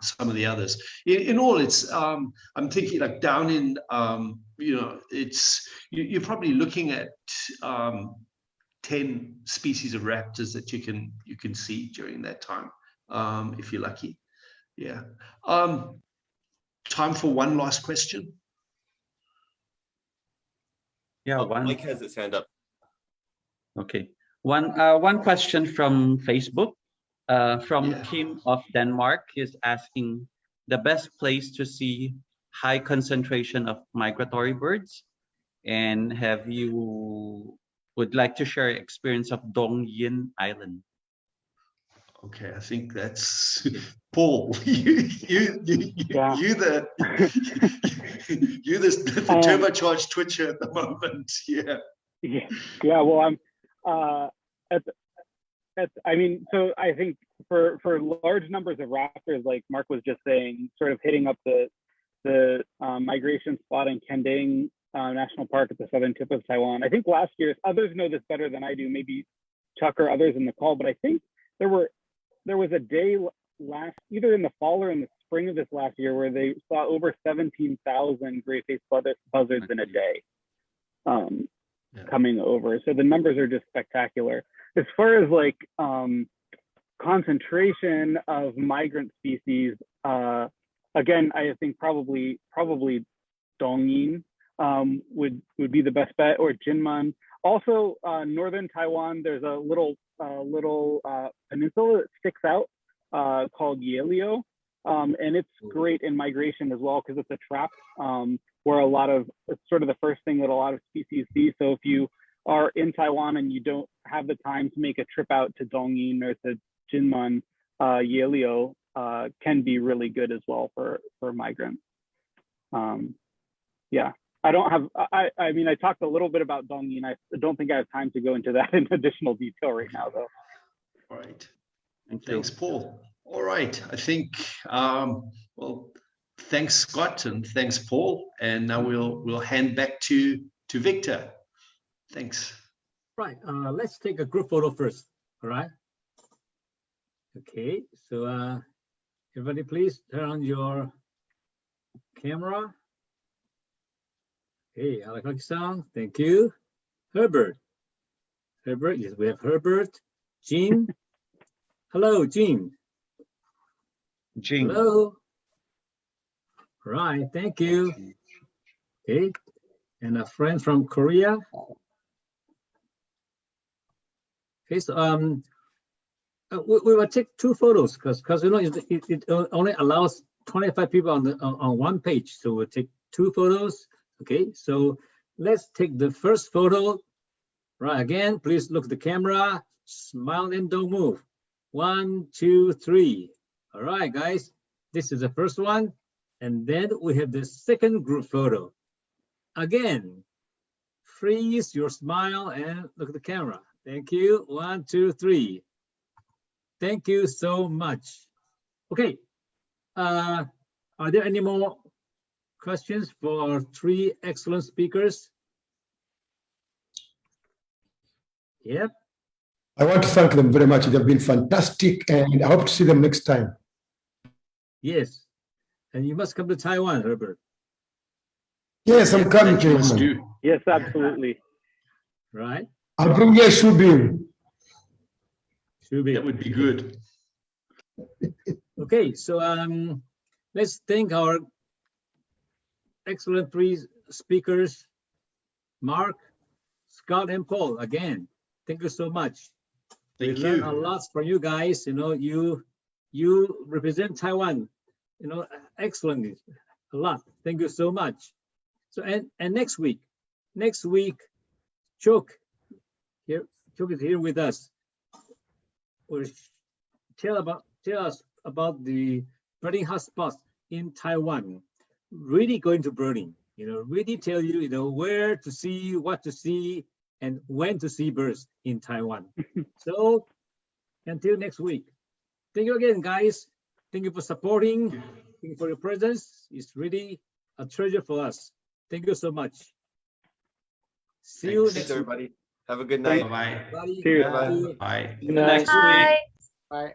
some of the others. In all, it's I'm thinking like down in it's you're probably looking at 10 species of raptors that you can see during that time, if you're lucky. Yeah. Time for one last question. Yeah, Mike has his hand up. Okay. One question from Facebook, from Kim of Denmark. Is asking the best place to see high concentration of migratory birds, and have you would like to share experience of Dong Yin Island? Okay, I think that's Paul. You the turbocharged Twitcher at the moment. Yeah. Well, I'm I mean, so I think for large numbers of raptors, like Mark was just saying, sort of hitting up the migration spot in Kending National Park at the southern tip of Taiwan. I think last year, others know this better than I do, maybe Chuck or others in the call, but I think there was a day either in the fall or in the spring of this last year where they saw over 17,000 gray-faced buzzards in a day coming over. So the numbers are just spectacular. As far as like concentration of migrant species, again, I think probably Dongyin would be the best bet, or Jinman. Also, northern Taiwan, there's a little peninsula that sticks out called Yelio, and it's great in migration as well because it's a trap where it's sort of the first thing that a lot of species see. So if you are in Taiwan and you don't have the time to make a trip out to Dongyin or to Jinman, Yelio can be really good as well for migrants. Yeah, I mean, I talked a little bit about Dongyin. I don't think I have time to go into that in additional detail right now, though. All right. Thank you. Thanks, Paul. All right. I think, well, thanks, Scott, and thanks, Paul. And now we'll hand back to Victor. Thanks. Right. Let's take a group photo first. All right. Okay. So everybody, please turn on your camera. Okay, Alexander, thank you. Herbert. Yes, we have Herbert. Jean. Hello, Jean. Jing. Hello. Right, thank you. Okay, and a friend from Korea. Okay, so we will take two photos because you know it only allows 25 people on one page, so we'll take two photos. Okay, so let's take the first photo. Right, again, please look at the camera, smile and don't move. 1, 2, 3. All right, guys, this is the first one. And then we have the second group photo. Again, freeze your smile and look at the camera. Thank you. 1, 2, 3. Thank you so much. Okay, are there any more questions for our three excellent speakers? Yep. I want to thank them very much. They've been fantastic, and I hope to see them next time. Yes. And you must come to Taiwan, Herbert. Yes, I'm coming, Let's Chairman. do. Yes, absolutely. Right? I'll bring you a Shubin. Should be. That would be good. Okay, so let's thank our excellent three speakers, Mark, Scott, and Paul. Again, thank you so much. Thank We learned a you. lot from you guys. You know, you represent Taiwan, you know, excellently, a lot. Thank you so much. So and next week, Chok is here with us. Will tell us about the birding hotspots in Taiwan. Really going to birding, you know, really tell you, you know, where to see, what to see, and when to see birds in Taiwan. So until next week. Thank you again, guys. Thank you for supporting. Thank you for your presence. It's really a treasure for us. Thank you so much. See you Thanks. next Thanks, week. everybody. Have a good night. Bye-bye. Everybody. Cheers. Bye. Bye. Good night. Next week. Bye.